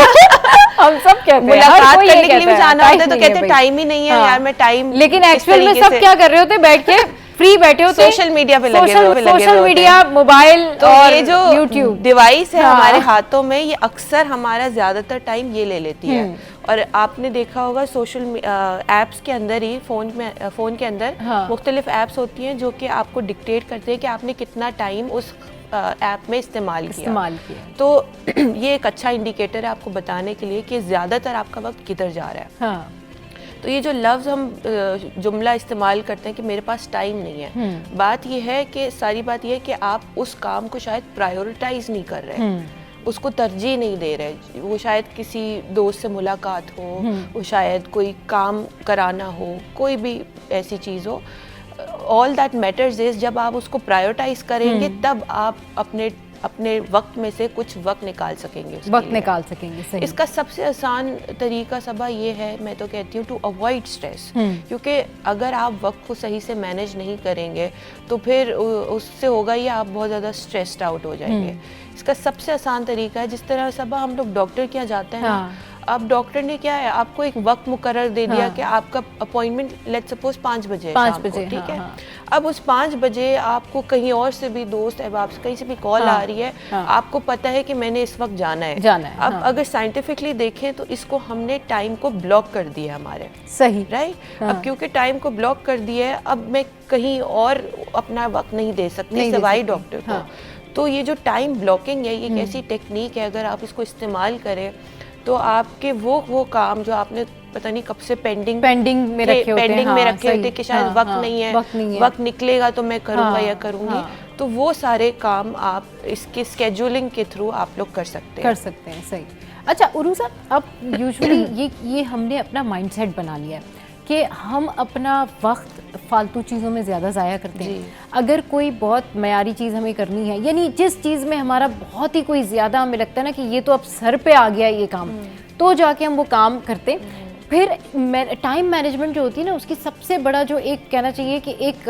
हम सब कहते हैं, मुलाकात कोई करने ये के लिए भी कहता है, जाना होता है तो time कहते नहीं हैं है टाइम ही नहीं है भाई। यार, मैं टाइम लेकिन एक्चुअल में सब क्या कर रहे होते बैठ के फ्री बैठे होते, सोशल मीडिया पे लगे हुए सोशल मीडिया, मोबाइल तो और ये जो यूट्यूब डिवाइस है हमारे हाथों में, ये अक्सर हमारा ज्यादातर टाइम ये ले लेती है। और आपने देखा होगा सोशल एप्स के अंदर ही फोन के अंदर मुख्तलिफ एप्स होती हैं जो कि आपको डिक्टेट करते हैं कि आपने कितना टाइम उस ऐप में इस्तेमाल किया। तो ये एक अच्छा इंडिकेटर है आपको बताने के लिए कि ज़्यादातर आपका वक्त किधर जा रहा है। हाँ। तो ये जो लफ्ज़ हम जुमला इस्तेमाल करते हैं कि मेरे पास टाइम नहीं है, बात ये है कि सारी बात ये है कि आप उस काम को शायद प्रायोरिटाइज नहीं कर रहे, उसको तरजीह नहीं दे रहे। वो शायद किसी दोस्त से मुलाकात हो, वो शायद कोई काम कराना हो, कोई भी ऐसी चीज़ हो। ऑल दैट मैटर्स इज जब आप उसको प्रायोरिटाइज करेंगे तब आप अपने वक्त में से कुछ वक्त निकाल सकेंगे, सही। इसका सबसे आसान तरीका सबा ये है, मैं तो कहती हूँ, टू अवॉइड स्ट्रेस। क्योंकि अगर आप वक्त को सही से मैनेज नहीं करेंगे तो फिर उससे होगा ये आप बहुत ज़्यादा स्ट्रेस्ड आउट हो जाएंगे। इसका सबसे आसान तरीका है, जिस तरह सबा हम लोग डॉक्टर के यहाँ जाते हैं ना, अब डॉक्टर ने क्या है आपको एक वक्त मुकर्रर दे दिया कि आपका अपॉइंटमेंट लेट्स सपोज 5 बजे, 5 बजे, ठीक है। अब उस 5 बजे आपको कहीं और से भी दोस्त अहबाब से कहीं से भी कॉल आ रही है, आपको पता है कि मैंने इस वक्त जाना है। अब अगर साइंटिफिकली देखें तो इसको हमने टाइम को ब्लॉक कर दिया हमारे, सही, राइट। अब क्योंकि टाइम को ब्लॉक कर दिया है, अब मैं कहीं और अपना वक्त नहीं दे सकती सिवाय डॉक्टर को। तो ये जो टाइम ब्लॉकिंग है, ये एक ऐसी टेक्निक है, अगर आप इसको इस्तेमाल करें तो आपके वो काम जो आपने पता नहीं कब से पेंडिंग में रखे होते कि शायद वक्त नहीं है, वक्त निकलेगा तो मैं करूँगा या करूँगी, तो वो सारे काम आप इसके स्केड्यूलिंग के थ्रू आप लोग कर सकते हैं। सही। अच्छा उरूसा, अब यूजुअली ये हमने अपना माइंडसेट बना लिया है कि हम अपना वक्त फालतू चीज़ों में ज़्यादा ज़ाया करते हैं। अगर कोई बहुत मयारी चीज़ हमें करनी है, यानी जिस चीज़ में हमारा बहुत ही कोई ज़्यादा हमें लगता है ना कि ये तो अब सर पे आ गया ये काम, तो जाके हम वो काम करते हैं। फिर टाइम मैनेजमेंट जो होती है ना, उसकी सबसे बड़ा जो एक कहना चाहिए कि एक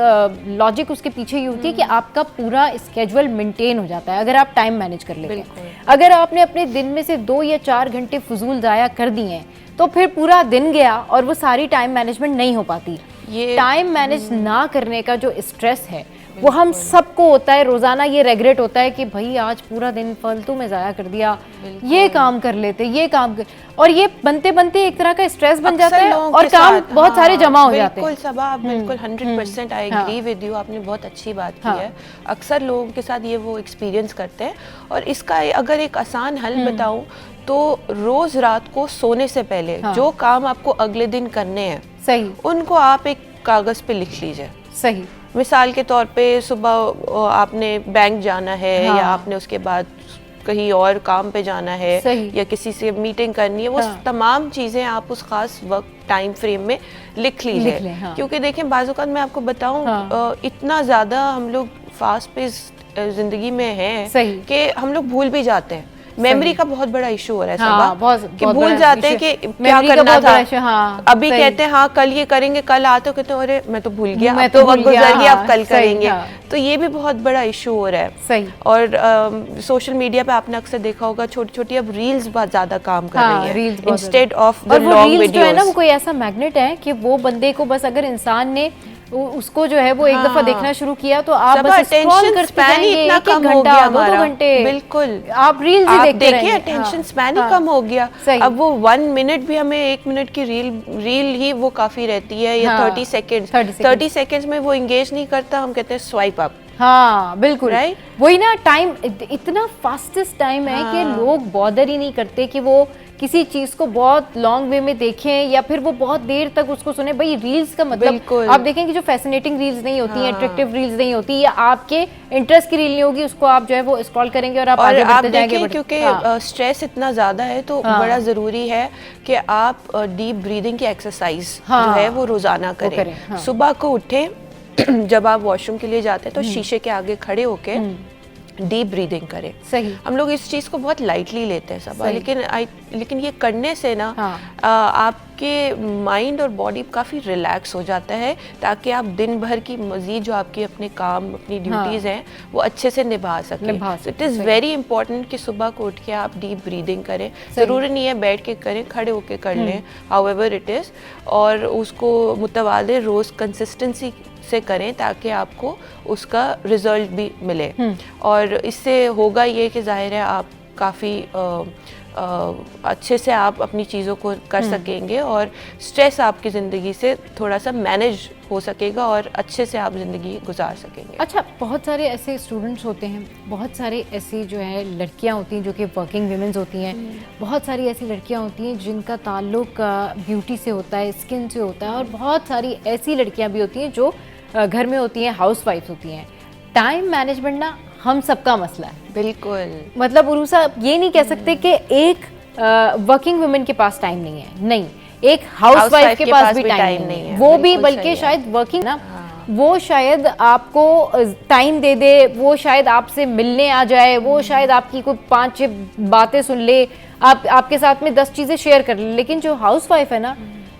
लॉजिक उसके पीछे ये होती है कि आपका पूरा स्केड्यूल मेंटेन हो जाता है अगर आप टाइम मैनेज कर लेते हैं। अगर आपने अपने दिन में से 2 या 4 घंटे फजूल ज़ाया कर दिए हैं तो फिर पूरा दिन गया और वो सारी टाइम मैनेजमेंट नहीं हो पाती। ये टाइम मैनेज ना करने का जो स्ट्रेस है वो हम सबको होता है, रोज़ाना ये रेग्रेट होता है कि भाई आज पूरा दिन फालतू में ज़ाया कर दिया, ये काम कर लेते, ये काम और ये बनते बनते एक तरह का स्ट्रेस बन जाता है और काम बहुत सारे जमा हो जाते हैं। बिल्कुल सबा, आप बिल्कुल 100% आई एग्री विद यू, आपने बहुत अच्छी बात की है। अक्सर लोगों के साथ ये वो एक्सपीरियंस करते हैं। और इसका अगर एक आसान हल बताऊं तो रोज रात को सोने से पहले जो काम आपको अगले दिन करने हैं, सही, उनको आप एक कागज पे लिख लीजिए। सही। मिसाल के तौर पे सुबह आपने बैंक जाना है या आपने उसके बाद कहीं और काम पे जाना है या किसी से मीटिंग करनी है, वो तमाम चीज़ें आप उस खास वक्त टाइम फ्रेम में लिख लीजिए। क्योंकि देखें बाज़ औक़ात मैं आपको बताऊं, इतना ज़्यादा हम लोग फास्ट पेस्ड ज़िंदगी में हैं कि हम लोग भूल भी जाते हैं। मेमोरी का बहुत बड़ा इशू हो रहा है कि भूल जाते हैं कि क्या करना था। अभी कहते हैं हाँ कल ये करेंगे, कल आते हो कहते हैं अरे मैं तो भूल गया, अब तो वक्त गुजर गया, अब कल करेंगे। तो ये भी बहुत बड़ा इशू हो रहा है। सही। और सोशल मीडिया पे आपने अक्सर देखा होगा छोटी छोटी अब रील्स बहुत ज्यादा काम कर रही है instead of the long videos. जो है ना वो कोई ऐसा मैग्नेट है कि वो बंदे को बस अगर इंसान ने उसको जो है वो एक दफा देखना शुरू किया तो आप बस स्क्रॉल करते जाएंगे, एक घंटा 2 घंटे, बिल्कुल आप रील्स ही देखते रहेंगे। अटेंशन स्पैन ही कम हो गया। अब वो 1 मिनट भी हमें 1 मिनट की रील ही वो काफी रहती है या 30 सेकेंड्स में वो एंगेज नहीं करता, हम कहते हैं स्वाइप अप। हाँ बिल्कुल, राइट। वही ना, टाइम इतना फास्टेस्ट टाइम है कि लोग बॉदर ही नहीं करते कि वो किसी चीज को बहुत लॉन्ग वे में देखें या फिर वो बहुत देर तक उसको सुने। भाई रील्स का मतलब आप देखें कि जो फैसिनेटिंग रील्स नहीं होती हैं, अट्रैक्टिव रील्स नहीं होती, या आपके इंटरेस्ट की रील नहीं होगी, उसको आप जो है वो स्क्रॉल करेंगे और आप आगे बढ़ते जाएंगे। क्योंकि स्ट्रेस इतना ज्यादा है तो बड़ा जरूरी है कि आप डीप ब्रीदिंग की एक्सरसाइज जो है वो रोजाना करें। सुबह को उठें, जब आप वॉशरूम के लिए जाते हैं तो शीशे के आगे खड़े होके डीप ब्रीदिंग करें। सही। हम लोग इस चीज़ को बहुत लाइटली लेते हैं सब, लेकिन ये करने से ना आप कि माइंड और बॉडी काफ़ी रिलैक्स हो जाता है, ताकि आप दिन भर की मज़ीद जो आपकी अपने काम अपनी ड्यूटीज़ हैं वो अच्छे से निभा सकें। इट इज़ वेरी इंपॉर्टेंट कि सुबह को उठ के आप डीप ब्रीदिंग करें, ज़रूरी नहीं है बैठ के करें, खड़े होके कर लें, हाउएवर इट इज़, और उसको मुतवाले रोज़ कंसिस्टेंसी से करें ताकि आपको उसका रिजल्ट भी मिले। और इससे होगा ये कि जाहिर है आप काफ़ी अच्छे से आप अपनी चीज़ों को कर सकेंगे और स्ट्रेस आपकी ज़िंदगी से थोड़ा सा मैनेज हो सकेगा और अच्छे से आप ज़िंदगी गुजार सकेंगे। अच्छा, बहुत सारे ऐसे स्टूडेंट्स होते हैं, बहुत सारे ऐसी जो है लड़कियां होती हैं जो कि वर्किंग वीमेंस होती हैं, बहुत सारी ऐसी लड़कियां होती हैं जिनका ताल्लुक ब्यूटी से होता है, स्किन से होता है, और बहुत सारी ऐसी लड़कियां भी होती हैं जो घर में होती हैं, हाउस वाइफ होती हैं। टाइम मैनेजमेंट ना हम सबका मसला है। बिल्कुल, मतलब उरूसा ये नहीं कह सकते कि एक वर्किंग वुमेन के पास टाइम नहीं है, नहीं, एक हाउस वाइफ के पास भी टाइम नहीं है, वो भी बल्कि शायद वर्किंग ना, वो शायद आपको टाइम दे दे, वो शायद आपसे मिलने आ जाए, वो शायद आपकी कोई 5-6 बातें सुन ले, आपके साथ में 10 चीज़ें शेयर कर ले, लेकिन जो हाउस वाइफ है ना,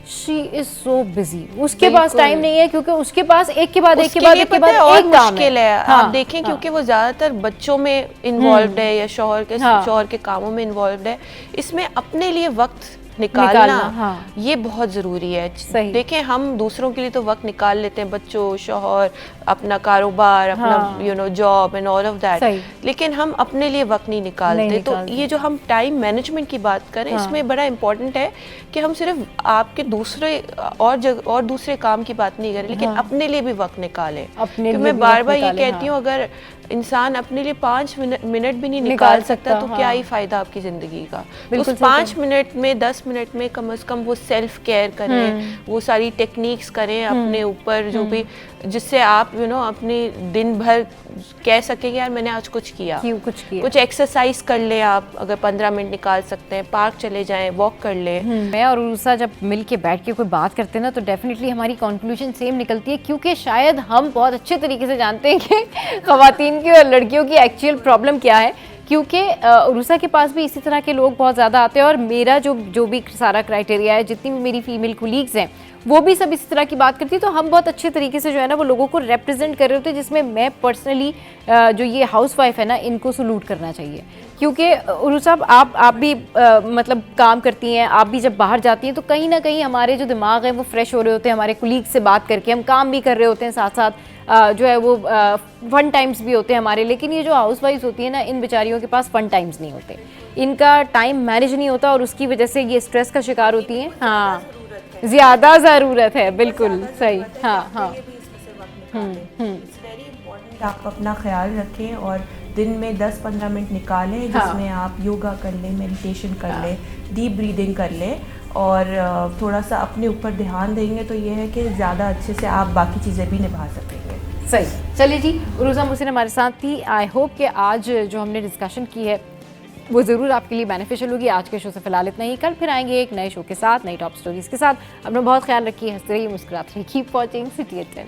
शी इज सो बिजी, उसके पास टाइम नहीं है, क्योंकि उसके पास एक के बाद एक के बाद एक के बाद एक काम मुश्किल है। आप देखें क्योंकि वो ज्यादातर बच्चों में इन्वॉल्व है या शौहर के कामों में इन्वॉल्व है, इसमें अपने लिए वक्त निकालना ये बहुत ज़रूरी है। देखें, हम दूसरों के लिए तो वक्त निकाल लेते हैं, बच्चों, शौहर, अपना कारोबार, अपना job and all of that, लेकिन हम अपने लिए वक्त नहीं निकालते। तो ये जो हम टाइम मैनेजमेंट की बात करें, इसमें बड़ा इंपॉर्टेंट है कि हम सिर्फ आपके दूसरे और दूसरे काम की बात नहीं करें, लेकिन अपने लिए भी वक्त निकालें। क्योंकि मैं बार बार ये कहती हूँ, अगर इंसान अपने लिए 5 मिनट भी नहीं निकाल सकता तो क्या ही फ़ायदा आपकी ज़िंदगी का। तो उस 5 मिनट में, 10 मिनट में कम से कम वो सेल्फ केयर करें, वो सारी टेक्निक्स करें अपने ऊपर, जो भी जिससे आप अपने दिन भर कह सकें यार मैंने आज कुछ किया, कुछ एक्सरसाइज कर लें आप, अगर 15 मिनट निकाल सकते हैं, पार्क चले जाएं, वॉक कर लें। मैं और उरूसा जब मिल के बैठ के कोई बात करते हैं ना, तो डेफिनेटली हमारी कंक्लूजन सेम निकलती है, क्योंकि शायद हम बहुत अच्छे तरीके से जानते हैं कि ख़वातीन की और लड़कियों की एक्चुअल प्रॉब्लम क्या है, क्योंकि उरूसा के पास भी इसी तरह के लोग बहुत ज़्यादा आते हैं, और मेरा जो भी सारा क्राइटेरिया है, जितनी भी मेरी फीमेल कोलीग्स हैं वो भी सब इसी तरह की बात करती है, तो हम बहुत अच्छे तरीके से जो है ना वो लोगों को रिप्रेजेंट कर रहे होते हैं, जिसमें मैं पर्सनली जो ये हाउस वाइफ है ना, इनको सलूट करना चाहिए। क्योंकि उरूसा आप भी मतलब काम करती हैं, आप भी जब बाहर जाती हैं तो कहीं ना कहीं हमारे जो दिमाग है वो फ्रेश हो रहे होते हैं, हमारे कोलीग से बात करके हम काम भी कर रहे होते हैं, साथ साथ जो है वो फन टाइम्स भी होते हैं हमारे। लेकिन ये जो हाउस वाइफ होती है ना, इन बेचारियों के पास फन टाइम्स नहीं होते, इनका टाइम मैनेज नहीं होता, और उसकी वजह से ये स्ट्रेस का शिकार होती हैं। हाँ, ज़्यादा ज़रूरत है, बिल्कुल सही। हाँ। आप अपना ख्याल रखें और दिन में 10-15 मिनट निकालें, जिसमें आप योगा कर लें, मेडिटेशन कर लें, डीप ब्रीदिंग कर लें, और थोड़ा सा अपने ऊपर ध्यान देंगे तो ये है कि ज़्यादा अच्छे से आप बाकी चीज़ें भी निभा सकेंगे। सही। चलिए जी, उरूसा मुहसिन हमारे साथ थी। आई होप कि आज जो हमने डिस्कशन की है वो ज़रूर आपके लिए बेनिफिशियल होगी। आज के शो से फिलहाल इतना ही, कल फिर आएंगे एक नए शो के साथ, नई टॉप स्टोरीज़ के साथ। अपना बहुत ख्याल रखिए, हंसते रहिए, मुस्कुराते रहिए। Keep watching city at 10।